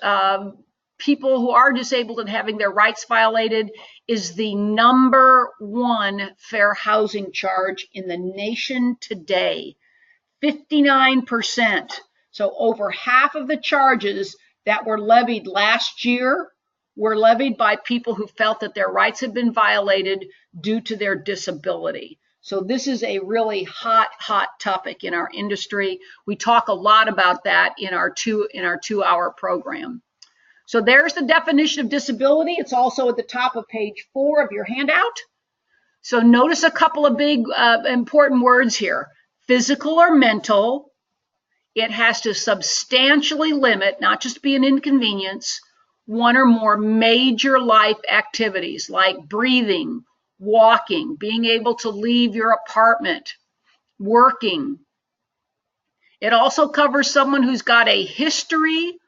people who are disabled and having their rights violated, is the #1 fair housing charge in the nation today. 59%. So over half of the charges that were levied last year were levied by people who felt that their rights had been violated due to their disability. So this is a really hot topic in our industry. We talk a lot about that in our 2-hour program. So there's the definition of disability. It's also at the top of page 4 of your handout. So notice a couple of big important words here. Physical or mental. It has to substantially limit, not just be an inconvenience, 1 or more major life activities like breathing, walking, being able to leave your apartment, working. It also covers someone who's got a history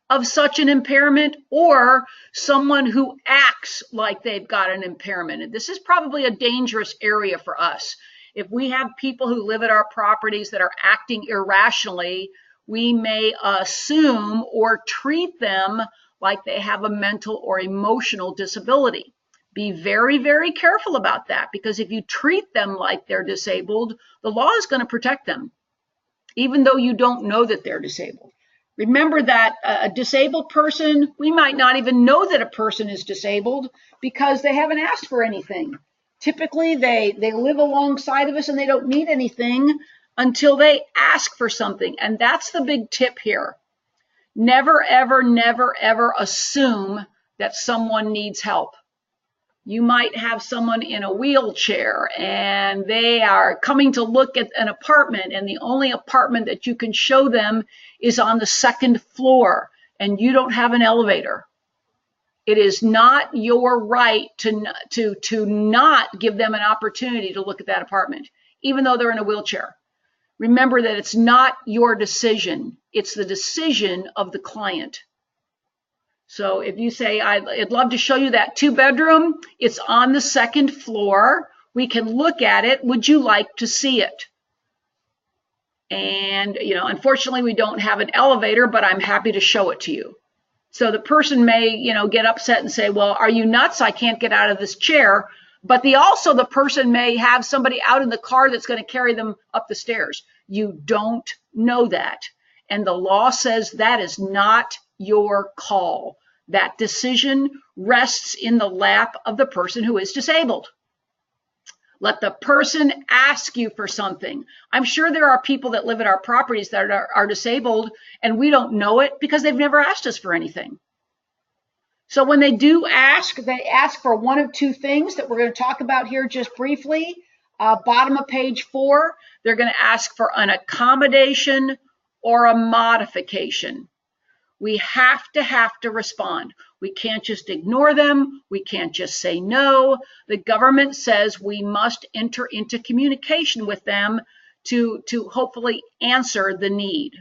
of such an impairment, or someone who acts like they've got an impairment. And this is probably a dangerous area for us. If we have people who live at our properties that are acting irrationally, we may assume or treat them like they have a mental or emotional disability. Be very, very careful about that, because if you treat them like they're disabled, the law is going to protect them, even though you don't know that they're disabled. Remember that a disabled person, we might not even know that a person is disabled because they haven't asked for anything. Typically, they live alongside of us and they don't need anything until they ask for something. And that's the big tip here. Never, ever, never, ever assume that someone needs help. You might have someone in a wheelchair and they are coming to look at an apartment, and the only apartment that you can show them is on the 2nd floor, and you don't have an elevator. It is not your right to not give them an opportunity to look at that apartment, even though they're in a wheelchair. Remember that it's not your decision. It's the decision of the client. So if you say, I'd love to show you that 2-bedroom, it's on the 2nd floor. We can look at it. Would you like to see it? And, unfortunately, we don't have an elevator, but I'm happy to show it to you. So the person may, get upset and say, well, are you nuts? I can't get out of this chair. But the person may have somebody out in the car that's going to carry them up the stairs. You don't know that. And the law says that is not your call. That decision rests in the lap of the person who is disabled. Let the person ask you for something. I'm sure there are people that live at our properties that are disabled, and we don't know it because they've never asked us for anything. So when they do ask, they ask for one of two things that we're going to talk about here just briefly. Bottom of page 4, they're going to ask for an accommodation or a modification. We have to respond. We can't just ignore them. We can't just say no. The government says we must enter into communication with them to hopefully answer the need.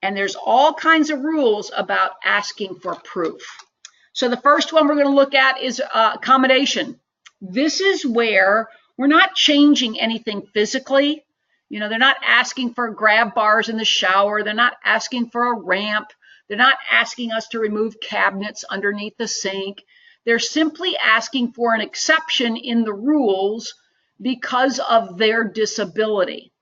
And there's all kinds of rules about asking for proof. So the first one we're going to look at is accommodation. This is where we're not changing anything physically. They're not asking for grab bars in the shower. They're not asking for a ramp. They're not asking us to remove cabinets underneath the sink. They're simply asking for an exception in the rules because of their disability.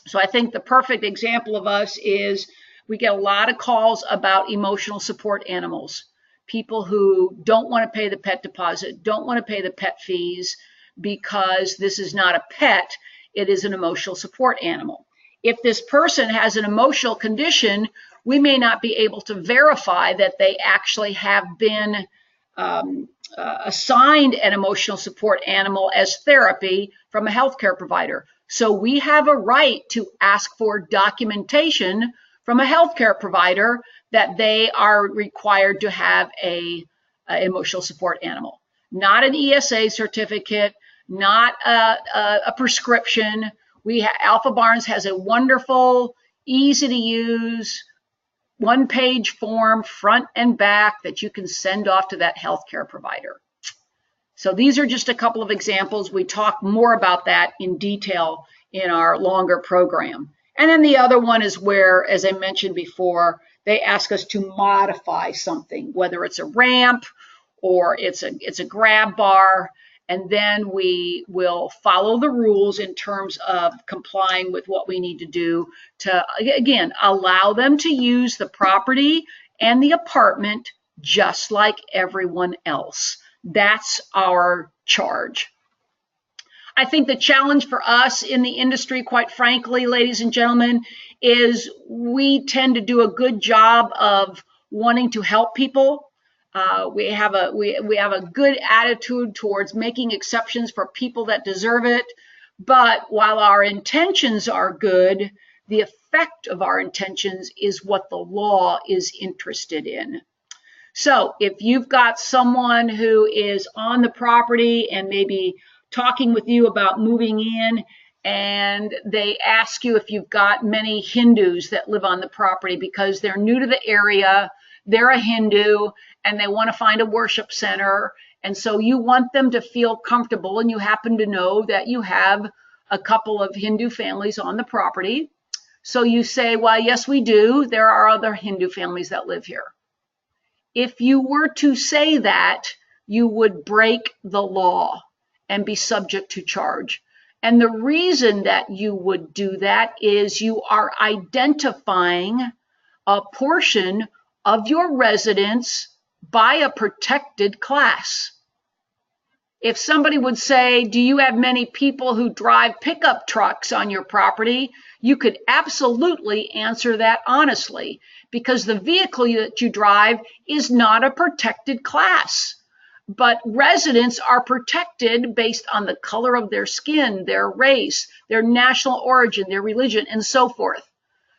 So I think the perfect example of us is we get a lot of calls about emotional support animals. People who don't want to pay the pet deposit, don't want to pay the pet fees because this is not a pet, it is an emotional support animal. If this person has an emotional condition, we may not be able to verify that they actually have been assigned an emotional support animal as therapy from a healthcare provider. So we have a right to ask for documentation from a healthcare provider that they are required to have a emotional support animal. Not an ESA certificate, not a prescription. Alpha Barnes has a wonderful, easy to use, one-page form, front and back, that you can send off to that healthcare provider. So these are just a couple of examples. We talk more about that in detail in our longer program. And then the other one is where, as I mentioned before, they ask us to modify something, whether it's a ramp or it's a grab bar, and then we will follow the rules in terms of complying with what we need to do to, again, allow them to use the property and the apartment just like everyone else. That's our charge. I think the challenge for us in the industry, quite frankly, ladies and gentlemen, is we tend to do a good job of wanting to help people. We have a good attitude towards making exceptions for people that deserve it. But while our intentions are good, the effect of our intentions is what the law is interested in. So if you've got someone who is on the property and maybe talking with you about moving in, and they ask you if you've got many Hindus that live on the property because they're new to the area, they're a Hindu, and they want to find a worship center, and so you want them to feel comfortable, and you happen to know that you have a couple of Hindu families on the property. So you say, well, yes, we do. There are other Hindu families that live here. If you were to say that, you would break the law and be subject to charge. And the reason that you would do that is you are identifying a portion of your residence by a protected class. If somebody would say, do you have many people who drive pickup trucks on your property? You could absolutely answer that honestly, because the vehicle that you drive is not a protected class. But residents are protected based on the color of their skin, their race, their national origin, their religion, and so forth.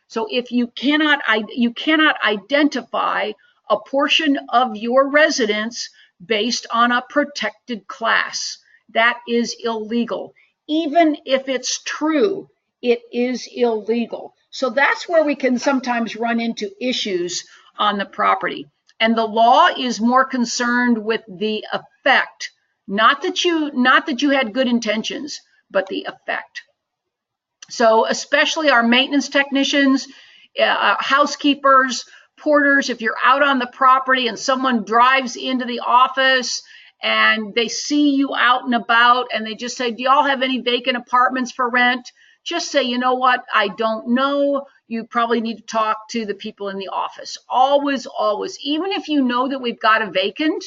So if you cannot identify a portion of your residence based on a protected class. That is illegal. Even if it's true, it is illegal. So that's where we can sometimes run into issues on the property. And the law is more concerned with the effect, not that you had good intentions, but the effect. So especially our maintenance technicians, housekeepers, porters, if you're out on the property and someone drives into the office and they see you out and about and they just say, do y'all have any vacant apartments for rent? Just say, you know what, I don't know. You probably need to talk to the people in the office. Always, always. Even if you know that we've got a vacant,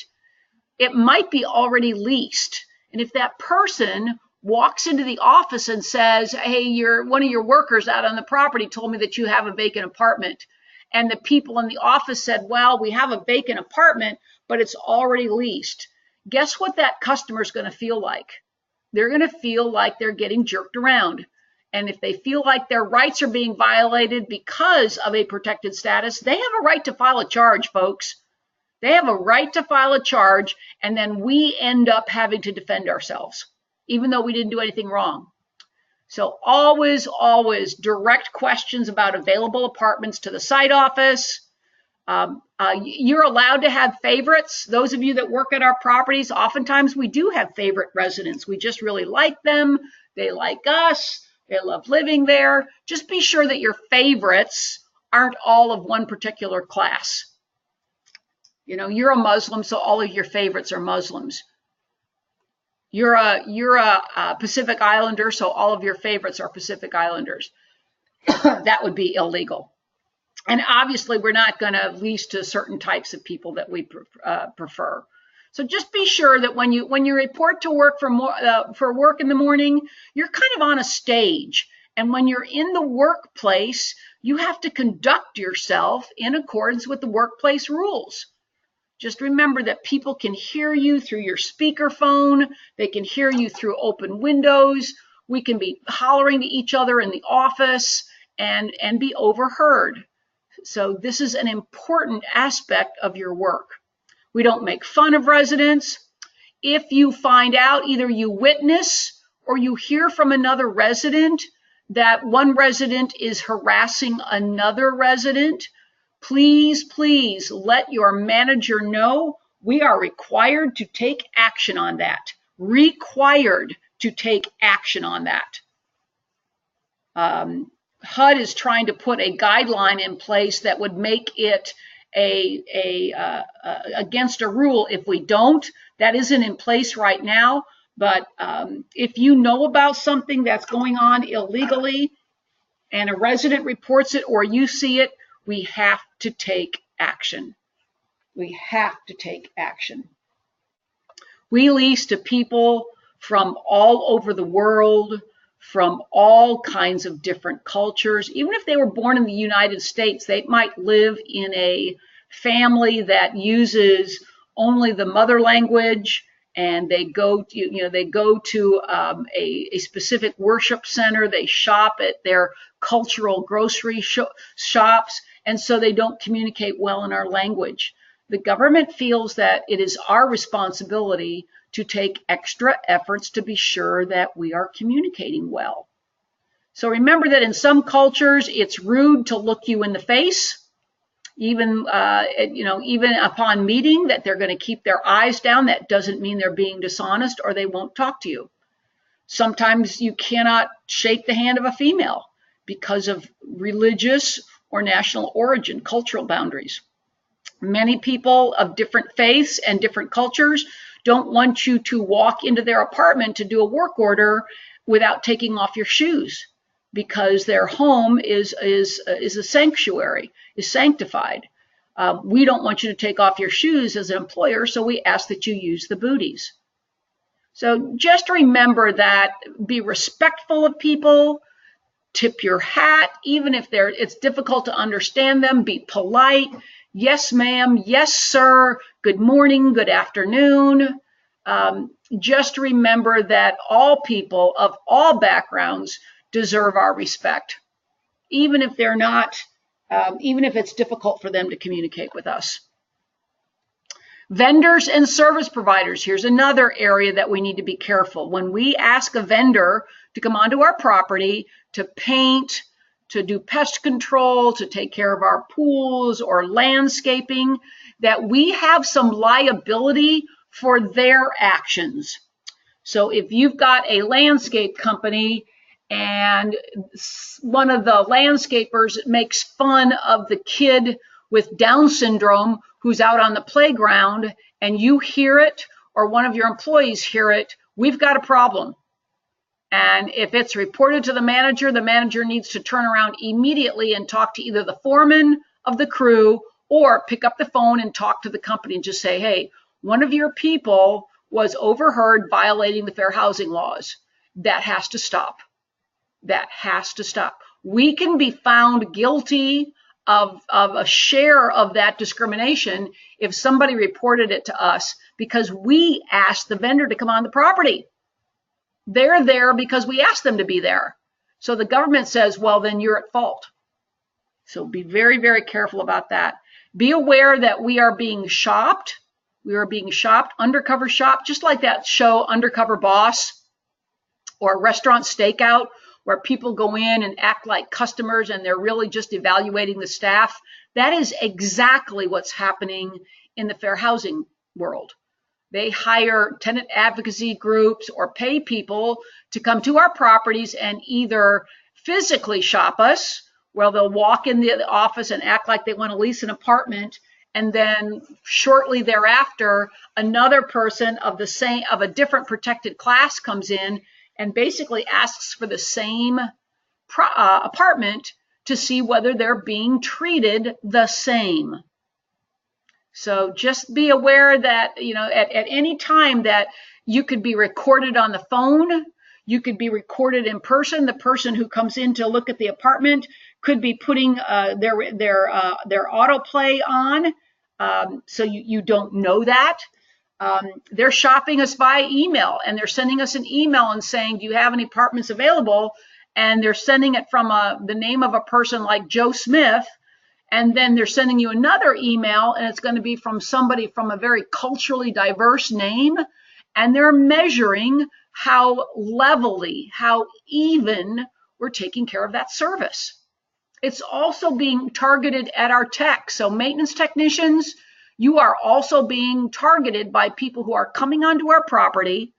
it might be already leased. And if that person walks into the office and says, hey, one of your workers out on the property told me that you have a vacant apartment, and the people in the office said, well, we have a vacant apartment, but it's already leased. Guess what that customer is going to feel like? They're going to feel like they're getting jerked around. And if they feel like their rights are being violated because of a protected status, they have a right to file a charge, folks. They have a right to file a charge, and then we end up having to defend ourselves, even though we didn't do anything wrong. So always, always direct questions about available apartments to the site office. You're allowed to have favorites. Those of you that work at our properties, oftentimes we do have favorite residents. We just really like them. They like us. They love living there. Just be sure that your favorites aren't all of one particular class. You know, you're a Muslim, so all of your favorites are Muslims. You're a Pacific Islander, so all of your favorites are Pacific Islanders. That would be illegal. And obviously, we're not going to lease to certain types of people that we prefer. So just be sure that when you report to work for work in the morning, you're kind of on a stage. And when you're in the workplace, you have to conduct yourself in accordance with the workplace rules. Just remember that people can hear you through your speakerphone. They can hear you through open windows. We can be hollering to each other in the office and be overheard. So this is an important aspect of your work. We don't make fun of residents. If you find out, either you witness or you hear from another resident that one resident is harassing another resident, please, please let your manager know. We are required to take action on that. Required to take action on that. HUD is trying to put a guideline in place that would make it against a rule if we don't. That isn't in place right now. But if you know about something that's going on illegally and a resident reports it or you see it, we have to take action. We have to take action. We lease to people from all over the world, from all kinds of different cultures. Even if they were born in the United States, they might live in a family that uses only the mother language, and they go to a specific worship center. They shop at their cultural grocery shops, and so they don't communicate well in our language. The government feels that it is our responsibility to take extra efforts to be sure that we are communicating well. So remember that in some cultures, it's rude to look you in the face, even upon meeting, that they're going to keep their eyes down. That doesn't mean they're being dishonest or they won't talk to you. Sometimes you cannot shake the hand of a female because of religious or national origin, cultural boundaries. Many people of different faiths and different cultures don't want you to walk into their apartment to do a work order without taking off your shoes, because their home is a sanctuary, is sanctified. We don't want you to take off your shoes as an employer, so we ask that you use the booties. So just remember that, be respectful of people, tip your hat, even if it's difficult to understand them, be polite. Yes, ma'am. Yes, sir. Good morning. Good afternoon. Just remember that all people of all backgrounds deserve our respect, even if they're not, even if it's difficult for them to communicate with us. Vendors and service providers. Here's another area that we need to be careful. When we ask a vendor to come onto our property to paint, to do pest control, to take care of our pools or landscaping, that we have some liability for their actions. So if you've got a landscape company and one of the landscapers makes fun of the kid with Down syndrome who's out on the playground and you hear it or one of your employees hear it, we've got a problem. And if it's reported to the manager needs to turn around immediately and talk to either the foreman of the crew or pick up the phone and talk to the company and just say, hey, one of your people was overheard violating the fair housing laws. That has to stop. That has to stop. We can be found guilty of a share of that discrimination if somebody reported it to us because we asked the vendor to come on the property. They're there because we asked them to be there. So the government says, well, then you're at fault. So be very, very careful about that. Be aware that we are being shopped. We are being shopped, undercover shop, just like that show Undercover Boss or Restaurant Stakeout, where people go in and act like customers and they're really just evaluating the staff. That is exactly what's happening in the fair housing world. They hire tenant advocacy groups or pay people to come to our properties and either physically shop us, where they'll walk in the office and act like they want to lease an apartment, and then shortly thereafter, another person of a different protected class comes in and basically asks for the same apartment to see whether they're being treated the same. So just be aware that, at any time that you could be recorded on the phone, you could be recorded in person. The person who comes in to look at the apartment could be putting their autoplay on, so you don't know that. They're shopping us via email, and they're sending us an email and saying, do you have any apartments available? And they're sending it from the name of a person like Joe Smith. And then they're sending you another email, and it's going to be from somebody from a very culturally diverse name. And they're measuring how levelly, how even we're taking care of that service. It's also being targeted at our tech. So maintenance technicians, you are also being targeted by people who are coming onto our property,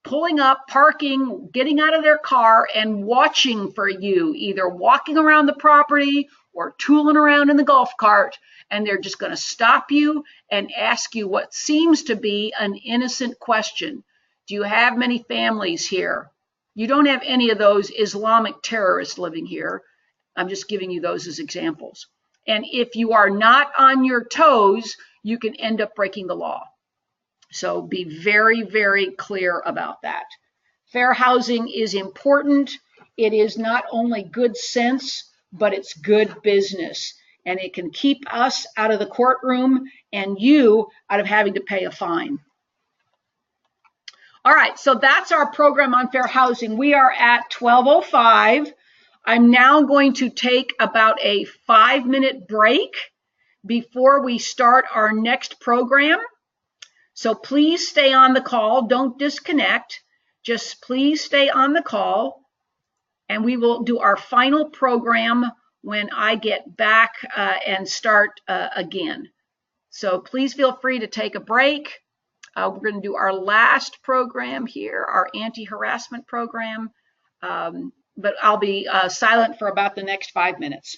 pulling up, parking, getting out of their car, and watching for you, either walking around the property or tooling around in the golf cart, and they're just going to stop you and ask you what seems to be an innocent question. Do you have many families here? You don't have any of those Islamic terrorists living here. I'm just giving you those as examples. And if you are not on your toes, you can end up breaking the law. So be very, very clear about that. Fair housing is important. It is not only good sense, but it's good business. And it can keep us out of the courtroom and you out of having to pay a fine. All right, so that's our program on fair housing. We are at 12:05. I'm now going to take about a 5-minute break before we start our next program. So please stay on the call. Don't disconnect. Just please stay on the call. And we will do our final program when I get back and start again. So please feel free to take a break. We're going to do our last program here, our anti-harassment program. But I'll be silent for about the next 5 minutes.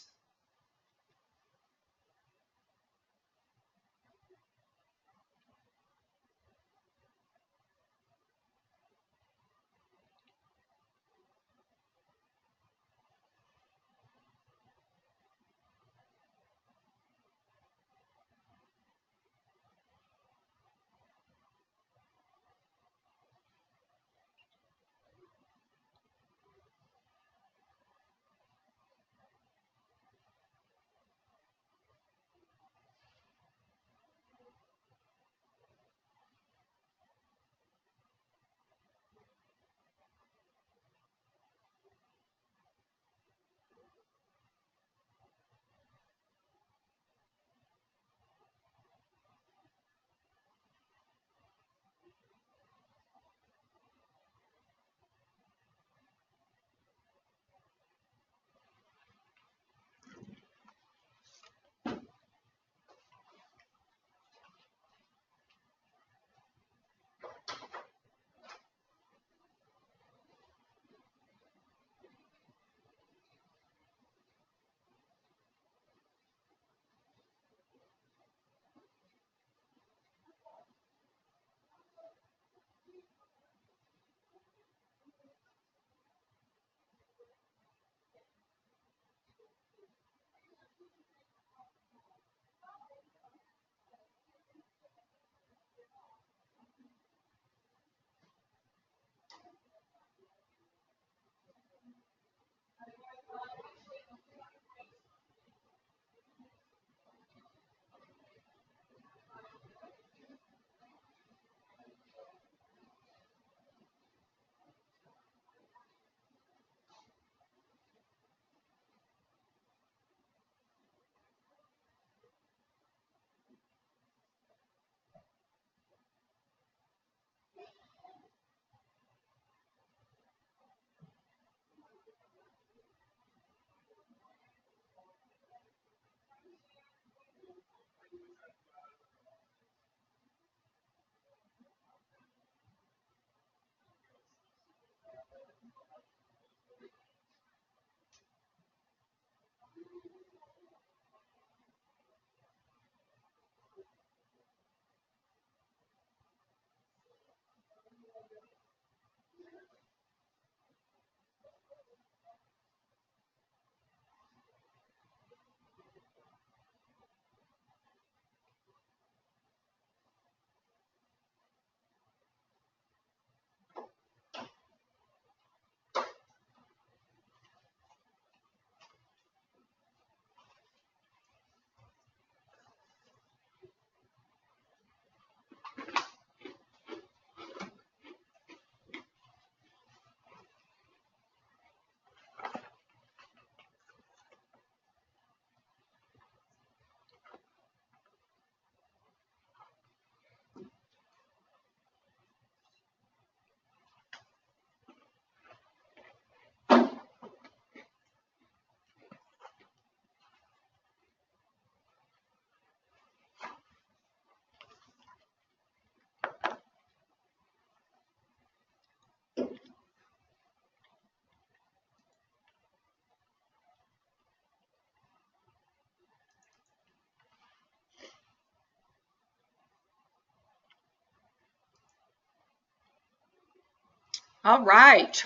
All right.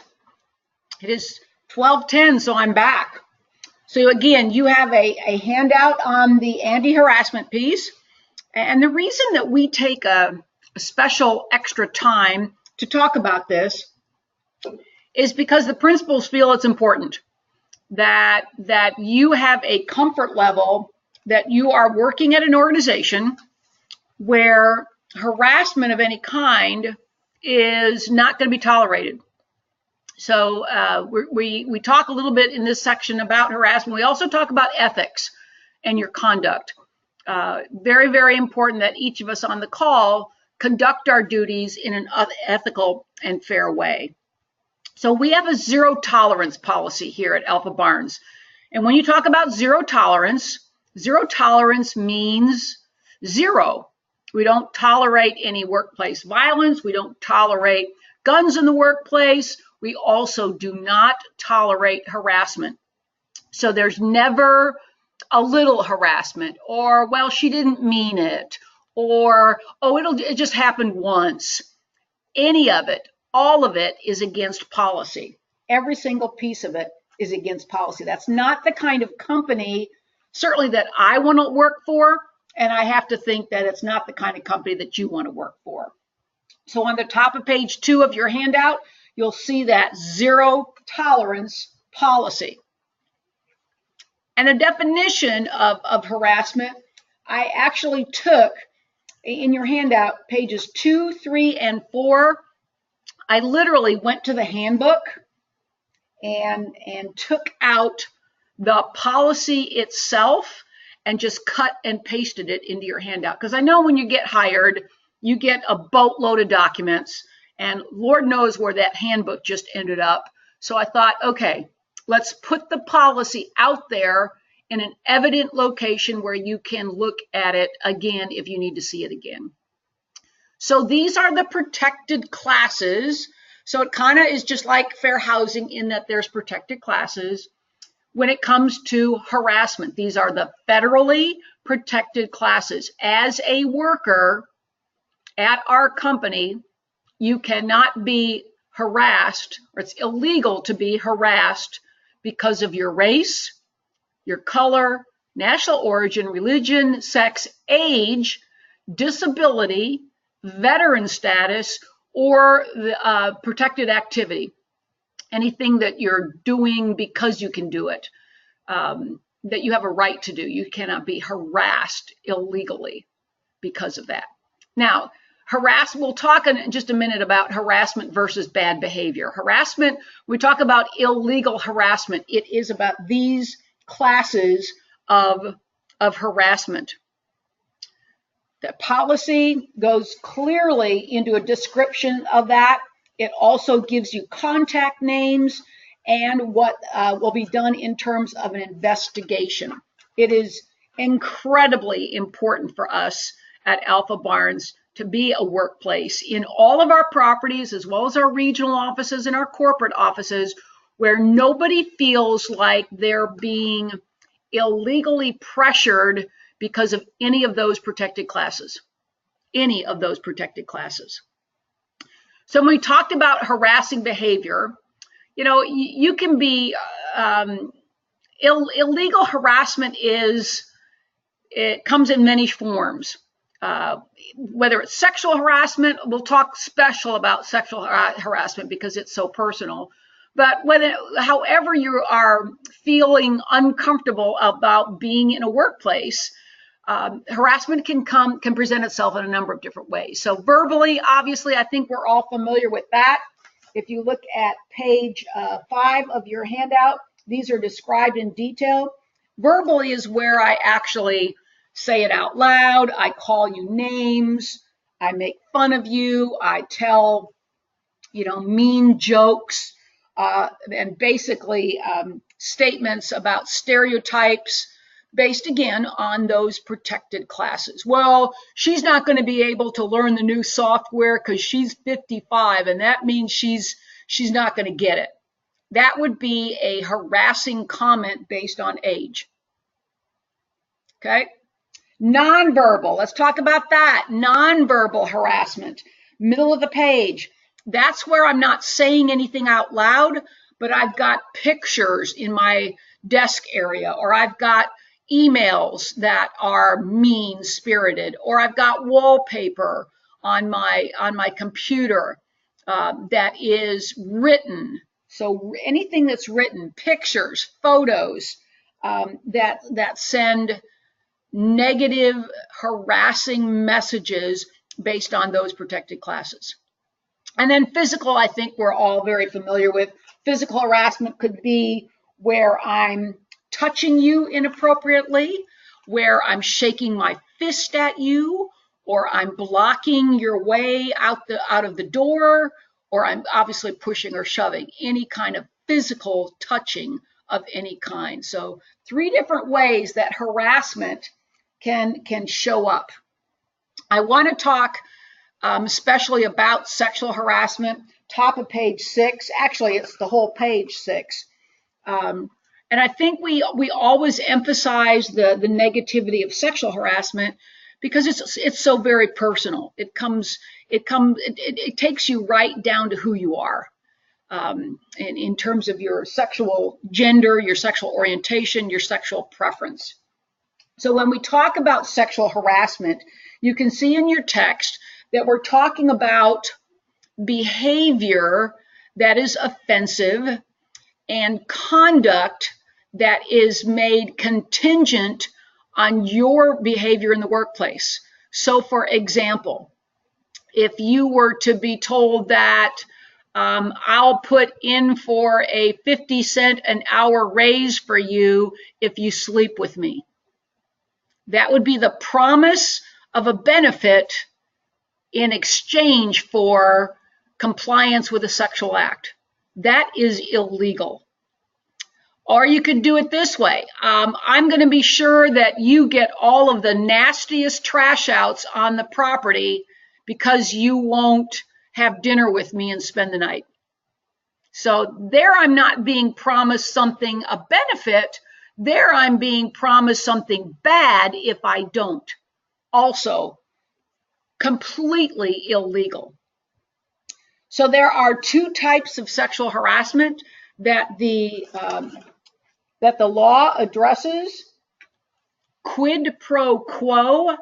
It is 12:10, so I'm back. So again, you have a handout on the anti-harassment piece. And the reason that we take a special extra time to talk about this is because the principals feel it's important that you have a comfort level that you are working at an organization where harassment of any kind is not going to be tolerated. So we talk a little bit in this section about harassment. We also talk about ethics and your conduct. Very, very important that each of us on the call conduct our duties in an ethical and fair way. So we have a zero tolerance policy here at Alpha Barnes. And when you talk about zero tolerance means zero. We don't tolerate any workplace violence. We don't tolerate guns in the workplace. We also do not tolerate harassment. So there's never a little harassment, or, well, she didn't mean it, or, oh, it just happened once. Any of it, all of it is against policy. Every single piece of it is against policy. That's not the kind of company, certainly, that I want to work for, and I have to think that it's not the kind of company that you want to work for. So on the top of page 2 of your handout, you'll see that zero tolerance policy. And a definition of harassment, I actually took in your handout, pages 2, 3, and 4. I literally went to the handbook and took out the policy itself and just cut and pasted it into your handout. Because I know when you get hired, you get a boatload of documents, and Lord knows where that handbook just ended up. So I thought, okay, let's put the policy out there in an evident location where you can look at it again if you need to see it again. So these are the protected classes. So it kind of is just like fair housing in that there's protected classes. When it comes to harassment, these are the federally protected classes. As a worker at our company, you cannot be harassed, or it's illegal to be harassed because of your race, your color, national origin, religion, sex, age, disability, veteran status, or the protected activity. Anything that you're doing because you can do it, that you have a right to do. You cannot be harassed illegally because of that. Now, we'll talk in just a minute about harassment versus bad behavior. Harassment, we talk about illegal harassment. It is about these classes of harassment. The policy goes clearly into a description of that. It also gives you contact names and what will be done in terms of an investigation. It is incredibly important for us at Alpha Barnes to be a workplace in all of our properties, as well as our regional offices and our corporate offices, where nobody feels like they're being illegally pressured because of any of those protected classes. Any of those protected classes. So when we talked about harassing behavior, you can be illegal harassment it comes in many forms. Whether it's sexual harassment, we'll talk special about sexual harassment because it's so personal. But however you are feeling uncomfortable about being in a workplace, harassment can present itself in a number of different ways. So verbally, obviously, I think we're all familiar with that. If you look at page 5 of your handout, these are described in detail. Verbally is where I actually say it out loud. I call you names. I make fun of you. I tell, mean jokes, and basically statements about stereotypes based, again, on those protected classes. Well, she's not going to be able to learn the new software because she's 55, and that means she's not going to get it. That would be a harassing comment based on age. Okay? Nonverbal. Let's talk about that. Nonverbal harassment. Middle of the page. That's where I'm not saying anything out loud, but I've got pictures in my desk area, or I've got emails that are mean-spirited, or I've got wallpaper on my computer that is written. So anything that's written, pictures, photos that send negative, harassing messages based on those protected classes. And then physical, I think we're all very familiar with. Physical harassment could be where I'm touching you inappropriately, where I'm shaking my fist at you, or I'm blocking your way out of the door, or I'm obviously pushing or shoving, any kind of physical touching of any kind. So 3 different ways that harassment can show up. I want to talk especially about sexual harassment, top of page 6. Actually, it's the whole page 6. And I think we always emphasize the negativity of sexual harassment because it's so very personal. It takes you right down to who you are in terms of your sexual gender, your sexual orientation, your sexual preference. So when we talk about sexual harassment, you can see in your text that we're talking about behavior that is offensive and conduct that is made contingent on your behavior in the workplace. So for example, if you were to be told that I'll put in for a 50-cent an hour raise for you if you sleep with me, that would be the promise of a benefit in exchange for compliance with a sexual act. That is illegal. Or you could do it this way. I'm going to be sure that you get all of the nastiest trash outs on the property because you won't have dinner with me and spend the night. So there I'm not being promised something, a benefit. There I'm being promised something bad if I don't. Also, completely illegal. So there are 2 types of sexual harassment that the law addresses: quid pro quo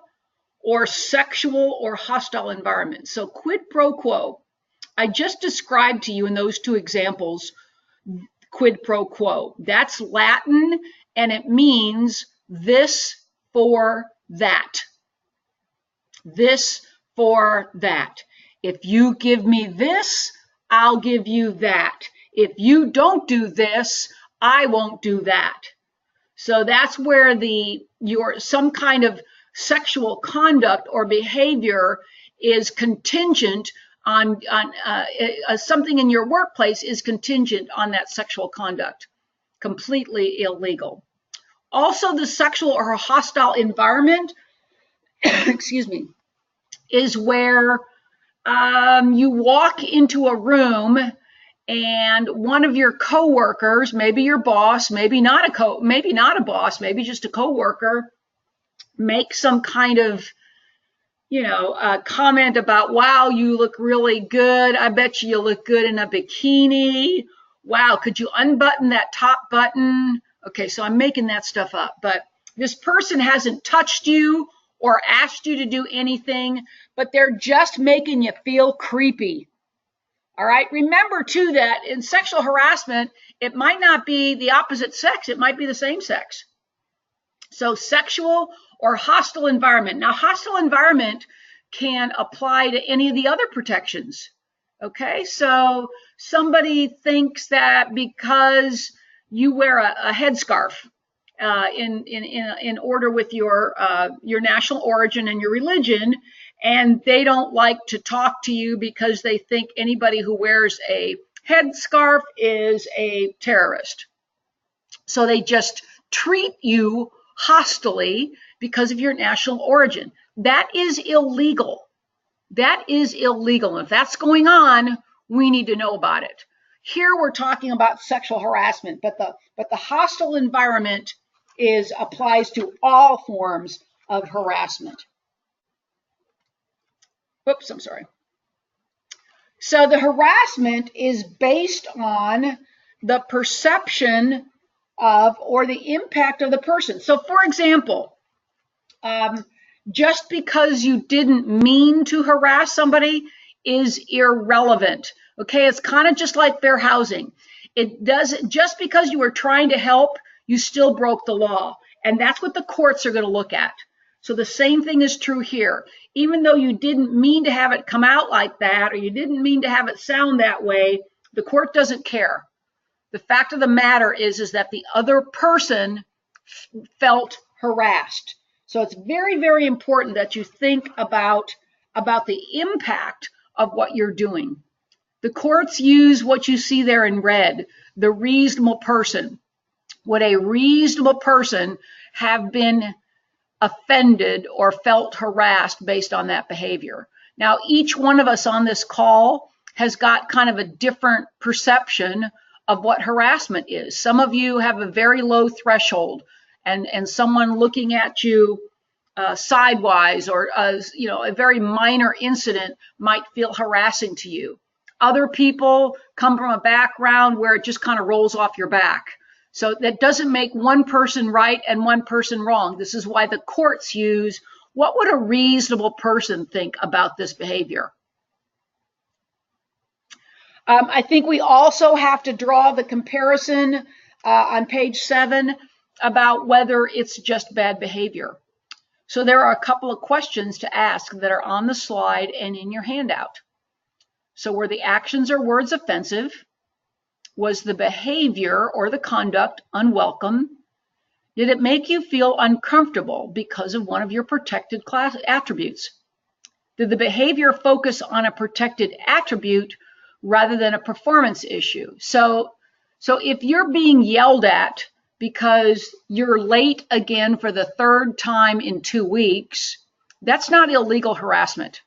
or sexual or hostile environment. So quid pro quo, I just described to you in those 2 examples quid pro quo. That's Latin and it means this for that. This for that. If you give me this, I'll give you that. If you don't do this, I won't do that. So that's where some kind of sexual conduct or behavior is contingent on something in your workplace is contingent on that sexual conduct. Completely illegal. Also, the sexual or hostile environment, excuse me, is where you walk into a room and one of your coworkers, maybe your boss, maybe not a boss, maybe just a coworker, makes some kind of comment about, wow, you look really good. I bet you look good in a bikini. Wow, could you unbutton that top button? Okay, so I'm making that stuff up, but this person hasn't touched you or asked you to do anything, but they're just making you feel creepy. All right, remember too that in sexual harassment, it might not be the opposite sex, it might be the same sex. So sexual or hostile environment. Now, hostile environment can apply to any of the other protections. Okay, so somebody thinks that because you wear a headscarf in order with your national origin and your religion, and they don't like to talk to you because they think anybody who wears a headscarf is a terrorist. So they just treat you hostilely because of your national origin. That is illegal. That is illegal. And if that's going on, we need to know about it. Here we're talking about sexual harassment, but the hostile environment applies to all forms of harassment. Whoops, I'm sorry. So the harassment is based on the perception of or the impact of the person. So for example, just because you didn't mean to harass somebody is irrelevant. Okay, it's kind of just like fair housing. It doesn't, just because you were trying to help, you still broke the law. And that's what the courts are going to look at. So the same thing is true here. Even though you didn't mean to have it come out like that, or you didn't mean to have it sound that way, the court doesn't care. The fact of the matter is that the other person felt harassed. So it's very, very important that you think about the impact of what you're doing. The courts use what you see there in red, the reasonable person. Would a reasonable person have been offended or felt harassed based on that behavior? Now, each one of us on this call has got kind of a different perception of what harassment is. Some of you have a very low threshold, and someone looking at you sidewise or a very minor incident might feel harassing to you. Other people come from a background where it just kind of rolls off your back. So that doesn't make one person right and one person wrong. This is why the courts use, what would a reasonable person think about this behavior? I think we also have to draw the comparison on page 7 about whether it's just bad behavior. So there are a couple of questions to ask that are on the slide and in your handout. So were the actions or words offensive? Was the behavior or the conduct unwelcome? Did it make you feel uncomfortable because of one of your protected class attributes? Did the behavior focus on a protected attribute rather than a performance issue? So if you're being yelled at because you're late again for the 3rd time in 2 weeks, that's not illegal harassment.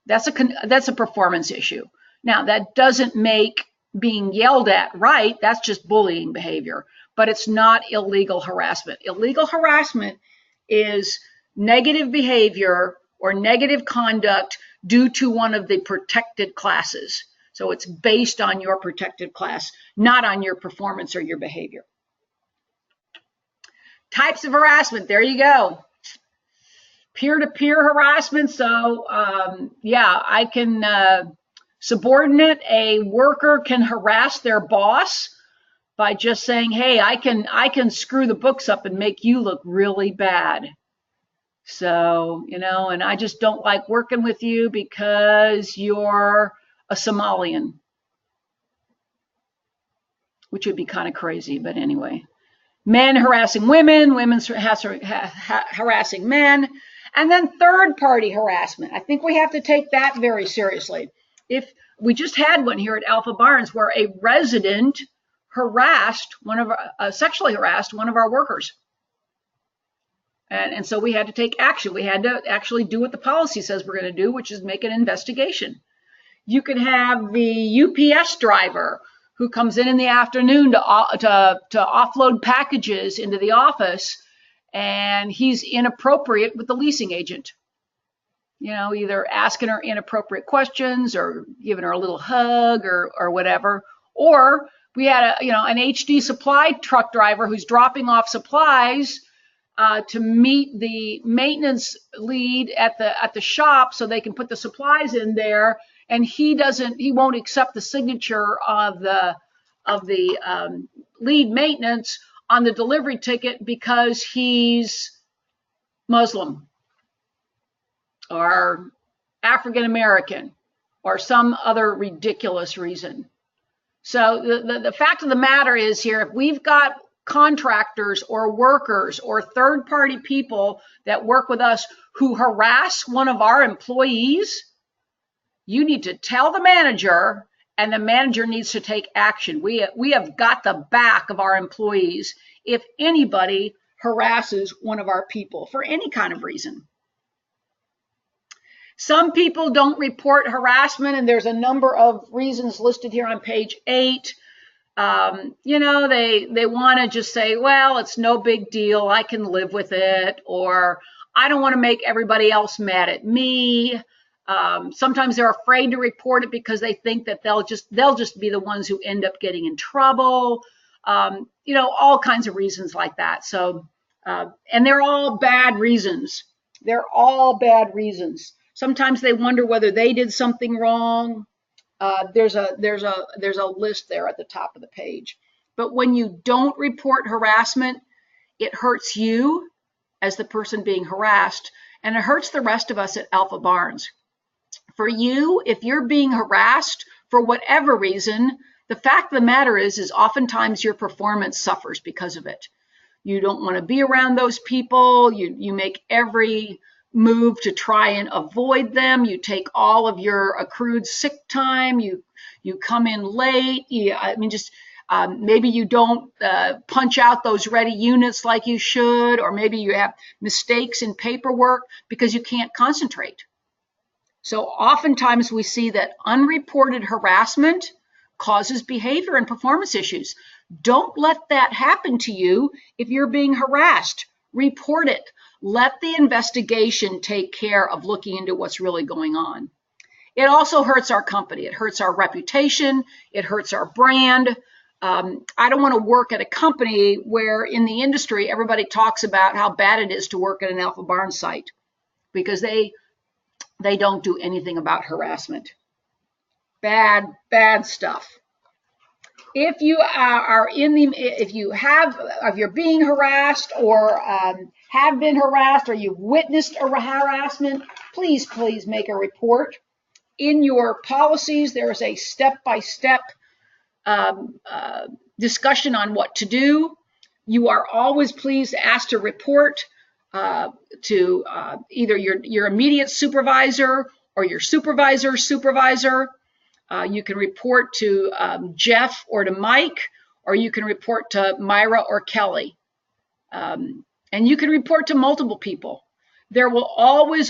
That's a performance issue. Now, that doesn't make being yelled at right. That's just bullying behavior, but it's not illegal harassment. Illegal harassment is negative behavior or negative conduct due to one of the protected classes. So it's based on your protected class, not on your performance or your behavior. Types of harassment, there you go. Peer-to-peer harassment. So yeah, I can subordinate, a worker can harass their boss by just saying, hey, I can screw the books up and make you look really bad. So, and I just don't like working with you because you're a Somalian, which would be kind of crazy, but anyway. Men harassing women, women harassing men, and then third-party harassment. I think we have to take that very seriously. If we just had one here at Alpha Barnes where a resident sexually harassed one of our workers. And so we had to take action. We had to actually do what the policy says we're going to do, which is make an investigation. You can have the UPS driver who comes in the afternoon to offload packages into the office, and he's inappropriate with the leasing agent. Either asking her inappropriate questions or giving her a little hug or whatever. Or we had an HD supply truck driver who's dropping off supplies to meet the maintenance lead at the shop so they can put the supplies in there, and he won't accept the signature of the lead maintenance on the delivery ticket because he's Muslim or African American or some other ridiculous reason. So the fact of the matter is here, if we've got contractors or workers or third-party people that work with us who harass one of our employees, you need to tell the manager, and the manager needs to take action. We have got the back of our employees if anybody harasses one of our people for any kind of reason. Some people don't report harassment, and there's a number of reasons listed here on page 8. They want to just say, well, it's no big deal, I can live with it, or I don't want to make everybody else mad at me. Sometimes they're afraid to report it because they think that they'll just be the ones who end up getting in trouble. All kinds of reasons like that. So, and they're all bad reasons. They're all bad reasons. Sometimes they wonder whether they did something wrong. There's a list there at the top of the page. But when you don't report harassment, it hurts you as the person being harassed, and it hurts the rest of us at Alpha Barnes. For you, if you're being harassed for whatever reason, the fact of the matter is oftentimes your performance suffers because of it. You don't want to be around those people. You make every move to try and avoid them. You take all of your accrued sick time. You come in late. Maybe you don't punch out those ready units like you should, or maybe you have mistakes in paperwork because you can't concentrate. So oftentimes we see that unreported harassment causes behavior and performance issues. Don't let that happen to you if you're being harassed. Report it. Let the investigation take care of looking into what's really going on. It also hurts our company. It hurts our reputation. It hurts our brand. I don't want to work at a company where in the industry everybody talks about how bad it is to work at an Alpha Barnes site, because they don't do anything about harassment. Bad stuff. If you're being harassed or have been harassed or you've witnessed a harassment, please make a report. In your policies, there is a step-by-step discussion on what to do. You are always please asked to report to either your immediate supervisor or your supervisor's supervisor. You can report to Jeff or to Mike, or you can report to Myra or Kelly. And you can report to multiple people. There will always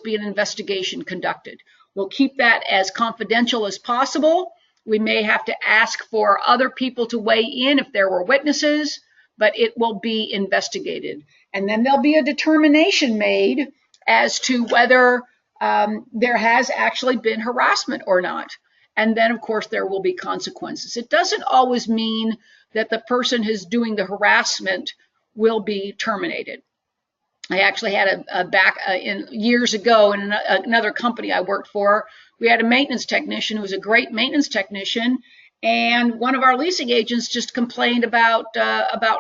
be an investigation conducted. We'll keep that as confidential as possible. We may have to ask for other people to weigh in if there were witnesses, but it will be investigated. And then there'll be a determination made as to whether there has actually been harassment or not. And then, of course, there will be consequences. It doesn't always mean that the person who's doing the harassment will be terminated. I actually had years ago in another company I worked for, we had a maintenance technician who was a great maintenance technician, and one of our leasing agents just complained about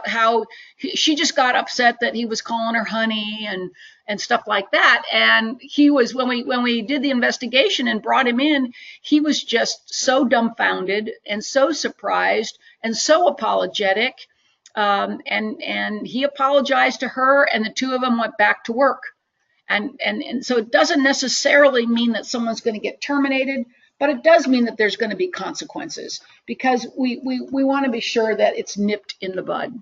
how she just got upset that he was calling her honey and stuff like that. And he was, when we did the investigation and brought him in, he was just so dumbfounded and so surprised and so apologetic. And he apologized to her, and the two of them went back to work. And so it doesn't necessarily mean that someone's going to get terminated, but it does mean that there's going to be consequences, because we want to be sure that it's nipped in the bud.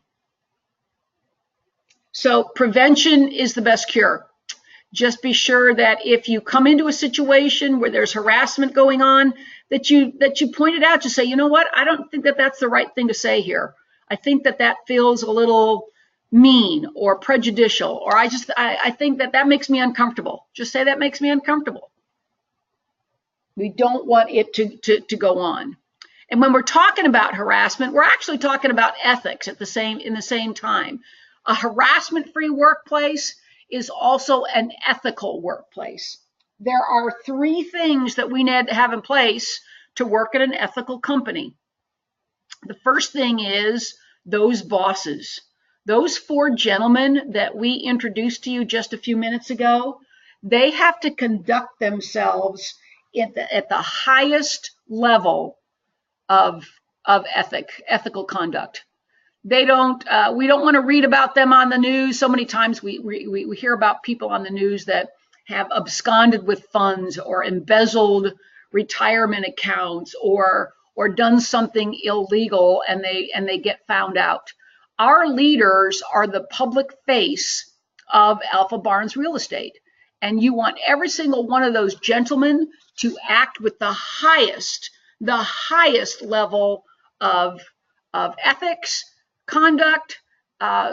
So prevention is the best cure. Just be sure that if you come into a situation where there's harassment going on, that you point it out, to say, you know what, I don't think that that's the right thing to say here. I think that feels a little mean or prejudicial, or I think that makes me uncomfortable. Just say that makes me uncomfortable. We don't want it to go on. And when we're talking about harassment, we're actually talking about ethics in the same time. A harassment-free workplace is also an ethical workplace. There are 3 things that we need to have in place to work at an ethical company. The first thing is those bosses. Those 4 gentlemen that we introduced to you just a few minutes ago, they have to conduct themselves at the highest level of ethical conduct. We don't want to read about them on the news. So many times we hear about people on the news that have absconded with funds or embezzled retirement accounts or done something illegal, and they get found out. Our leaders are the public face of Alpha Barnes Real Estate, and you want every single one of those gentlemen to act with the highest level of ethics, conduct,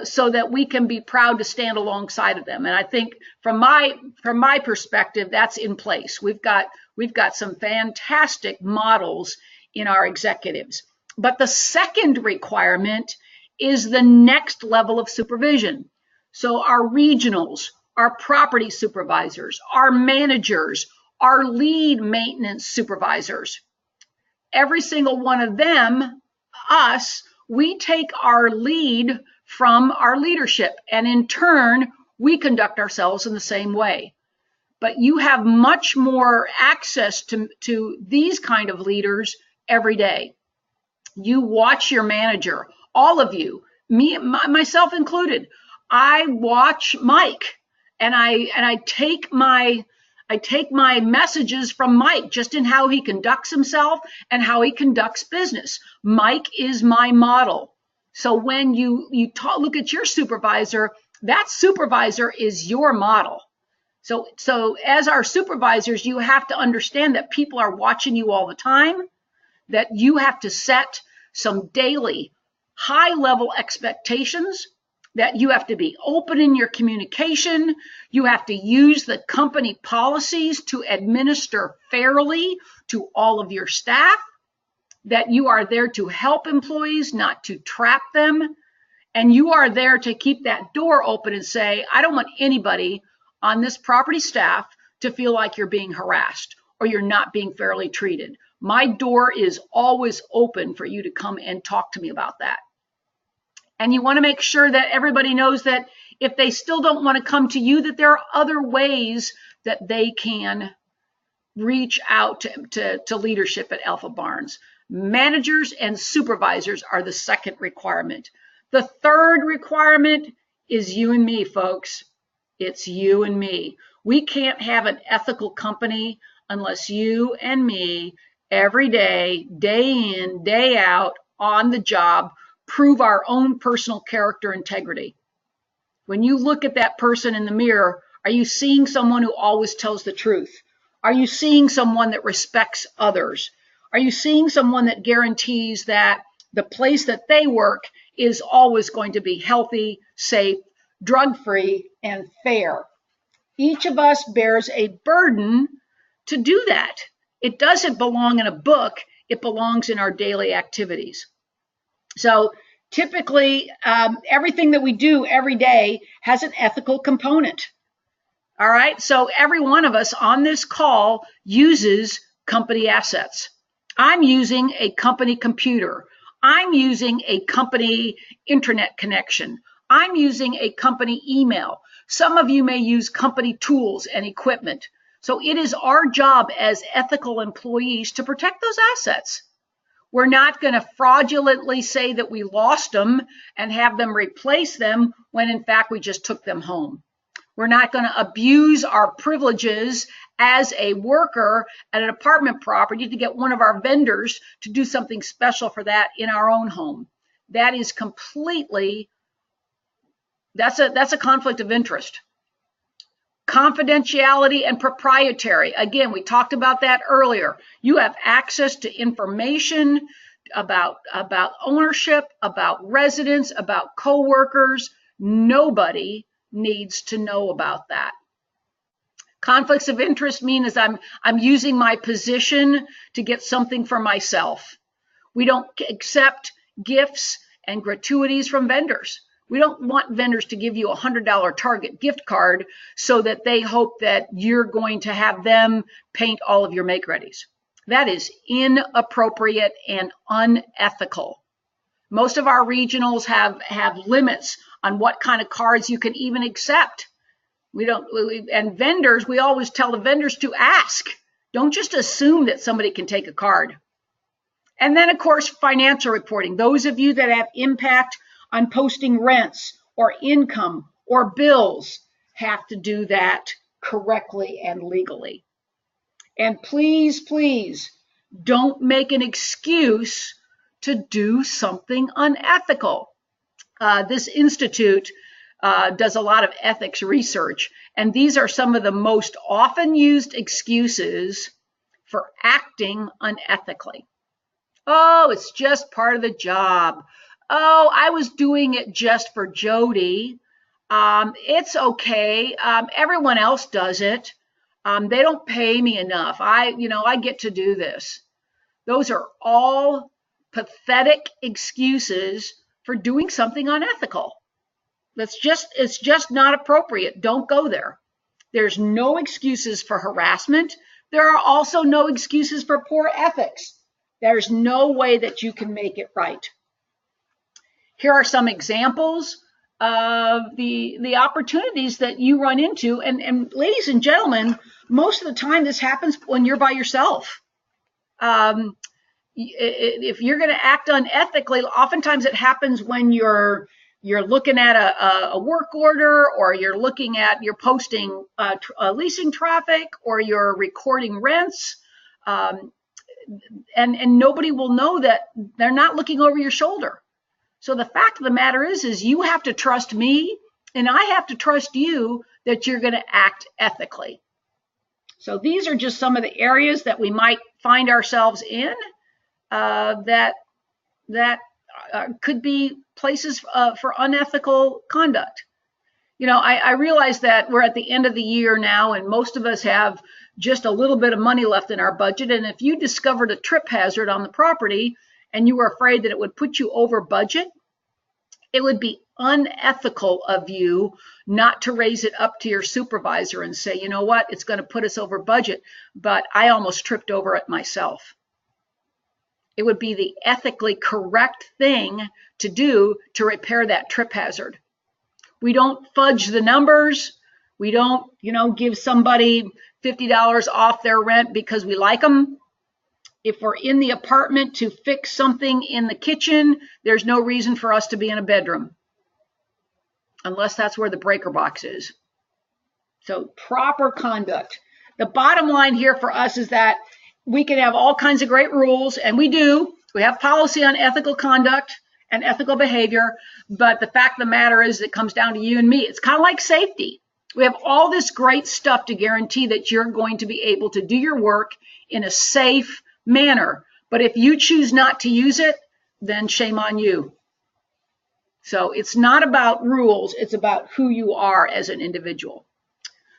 so that we can be proud to stand alongside of them. And I think from my perspective, that's in place. We've got some fantastic models in our executives. But the second requirement is the next level of supervision. So our regionals, our property supervisors, our managers, our lead maintenance supervisors, every single one of them, us, we take our lead from our leadership, and in turn, we conduct ourselves in the same way. But you have much more access to these kind of leaders every day. You watch your manager, all of you, me, myself included. I watch Mike, and I take my messages from Mike just in how he conducts himself and how he conducts business. Mike is my model. So when you look at your supervisor, that supervisor is your model. So as our supervisors, you have to understand that people are watching you all the time, that you have to set some daily high-level expectations, that you have to be open in your communication, you have to use the company policies to administer fairly to all of your staff, that you are there to help employees, not to trap them, and you are there to keep that door open and say, I don't want anybody on this property staff to feel like you're being harassed or you're not being fairly treated. My door is always open for you to come and talk to me about that. And you want to make sure that everybody knows that if they still don't want to come to you, that there are other ways that they can reach out to leadership at Alpha Barnes. Managers and supervisors are the second requirement. The third requirement is you and me, folks. It's you and me. We can't have an ethical company unless you and me every day, day in, day out, on the job, prove our own personal character integrity. When you look at that person in the mirror, are you seeing someone who always tells the truth? Are you seeing someone that respects others? Are you seeing someone that guarantees that the place that they work is always going to be healthy, safe, drug-free, and fair? Each of us bears a burden to do that. It doesn't belong in a book. It belongs in our daily activities. So typically, everything that we do every day has an ethical component. All right, so every one of us on this call uses company assets. I'm using a company computer. I'm using a company internet connection. I'm using a company email. Some of you may use company tools and equipment. So it is our job as ethical employees to protect those assets. We're not going to fraudulently say that we lost them and have them replace them when in fact we just took them home. We're not going to abuse our privileges as a worker at an apartment property to get one of our vendors to do something special for that in our own home. That is completely, that's a conflict of interest. Confidentiality and proprietary. Again, we talked about that earlier. You have access to information about ownership, about residents, about coworkers. Nobody needs to know about that. Conflicts of interest mean is I'm using my position to get something for myself. We don't accept gifts and gratuities from vendors. We don't want vendors to give you a $100 Target gift card so that they hope that you're going to have them paint all of your make-readies. That is inappropriate and unethical. Most of our regionals have limits on what kind of cards you can even accept. And vendors, we always tell the vendors to ask. Don't just assume that somebody can take a card. And then, of course, financial reporting. Those of you that have impact on posting rents or income or bills have to do that correctly and legally. And please, please don't make an excuse to do something unethical. This institute does a lot of ethics research, and these are some of the most often used excuses for acting unethically. Oh, it's just part of the job. oh, I was doing it just for Jody. It's okay. Everyone else does it. They don't pay me enough. I get to do this. Those are all pathetic excuses for doing something unethical. It's just not appropriate. Don't go there. There's no excuses for harassment. There are also no excuses for poor ethics. There's no way that you can make it right. Here are some examples of the opportunities that you run into. And ladies and gentlemen, most of the time this happens when you're by yourself. If you're going to act unethically, oftentimes it happens when you're looking at a work order, or you're posting leasing traffic, or you're recording rents, and nobody will know that they're not looking over your shoulder. So the fact of the matter is you have to trust me, and I have to trust you that you're going to act ethically. So these are just some of the areas that we might find ourselves in that could be places for unethical conduct. I realize that we're at the end of the year now, and most of us have just a little bit of money left in our budget. And if you discovered a trip hazard on the property and you were afraid that it would put you over budget, it would be unethical of you not to raise it up to your supervisor and say, you know what, it's going to put us over budget, but I almost tripped over it myself. It would be the ethically correct thing to do to repair that trip hazard. We don't fudge the numbers. We don't, give somebody $50 off their rent because we like them. If we're in the apartment to fix something in the kitchen, there's no reason for us to be in a bedroom, unless that's where the breaker box is. So proper conduct. The bottom line here for us is that we can have all kinds of great rules, and we do. We have policy on ethical conduct and ethical behavior, but the fact of the matter is it comes down to you and me. It's kind of like safety. We have all this great stuff to guarantee that you're going to be able to do your work in a safe manner. But if you choose not to use it, then shame on you. So it's not about rules, it's about who you are as an individual.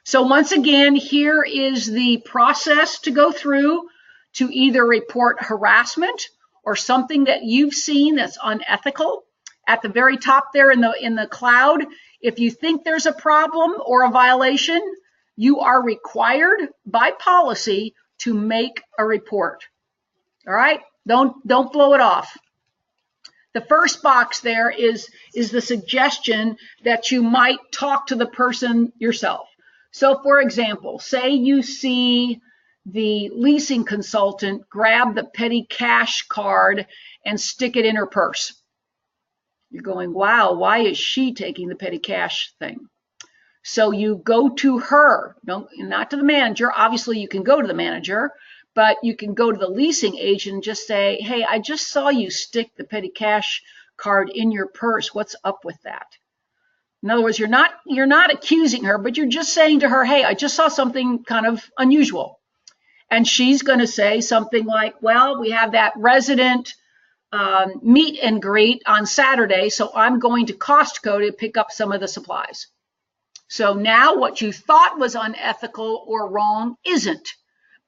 So once again, here is the process to go through to either report harassment or something that you've seen that's unethical. At the very top there in the cloud, if you think there's a problem or a violation, you are required by policy to make a report. All right? Don't blow it off. The first box there is the suggestion that you might talk to the person yourself. So for example, say you see the leasing consultant grab the petty cash card and stick it in her purse. You're going, wow, why is she taking the petty cash thing? So you go to her, not to the manager. Obviously, you can go to the manager, but you can go to the leasing agent and just say, hey, I just saw you stick the petty cash card in your purse. What's up with that? In other words, you're not accusing her, but you're just saying to her, hey, I just saw something kind of unusual. And she's going to say something like, well, we have that resident meet and greet on Saturday, so I'm going to Costco to pick up some of the supplies. So now what you thought was unethical or wrong isn't,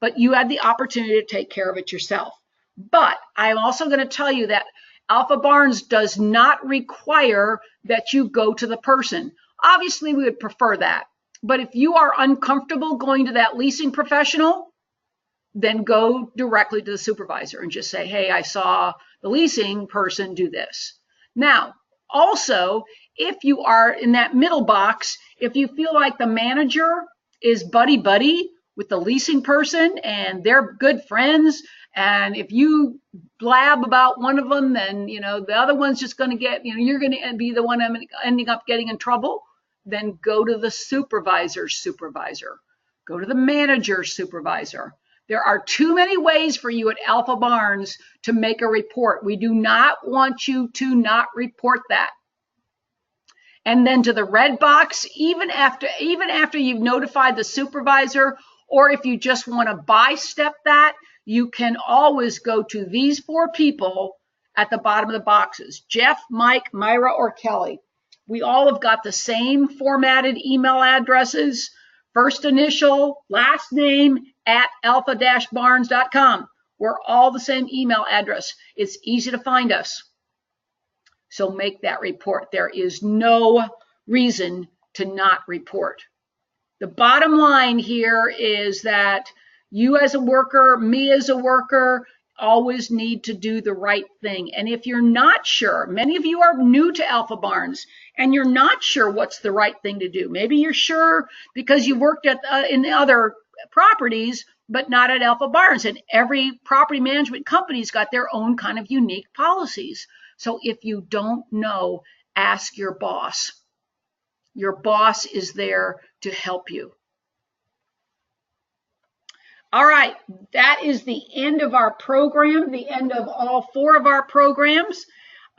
but you had the opportunity to take care of it yourself. But I'm also going to tell you that Alpha Barnes does not require that you go to the person. Obviously, we would prefer that. But if you are uncomfortable going to that leasing professional, then go directly to the supervisor and just say, hey, I saw the leasing person do this. Now, also, if you are in that middle box, if you feel like the manager is buddy-buddy with the leasing person and they're good friends, and if you blab about one of them, then the other one's just going to get, you're going to be the one ending up getting in trouble, then go to the supervisor's supervisor. Go to the manager's supervisor. There are too many ways for you at Alpha Barnes to make a report. We do not want you to not report that. And then to the red box, even after you've notified the supervisor, or if you just want to by-step that, you can always go to these 4 people at the bottom of the boxes. Jeff, Mike, Myra, or Kelly. We all have got the same formatted email addresses, first initial, last name at alpha-barnes.com. We're all the same email address. It's easy to find us. So make that report. There is no reason to not report. The bottom line here is that you as a worker, me as a worker, always need to do the right thing. And if you're not sure, many of you are new to Alpha Barnes and you're not sure what's the right thing to do. Maybe you're sure because you worked at in other properties, but not at Alpha Barnes. And every property management company's got their own kind of unique policies. So if you don't know, ask your boss. Your boss is there to help you. All right, that is the end of our program, the end of all 4 of our programs.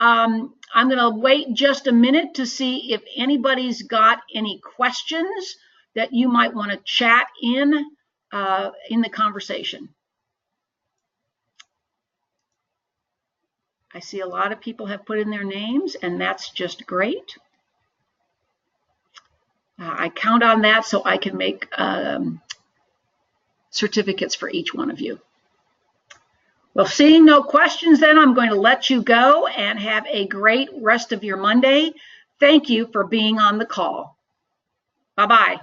I'm going to wait just a minute to see if anybody's got any questions that you might want to chat in the conversation. I see a lot of people have put in their names, and that's just great. I count on that so I can make certificates for each one of you. Well, seeing no questions, then I'm going to let you go and have a great rest of your Monday. Thank you for being on the call. Bye-bye.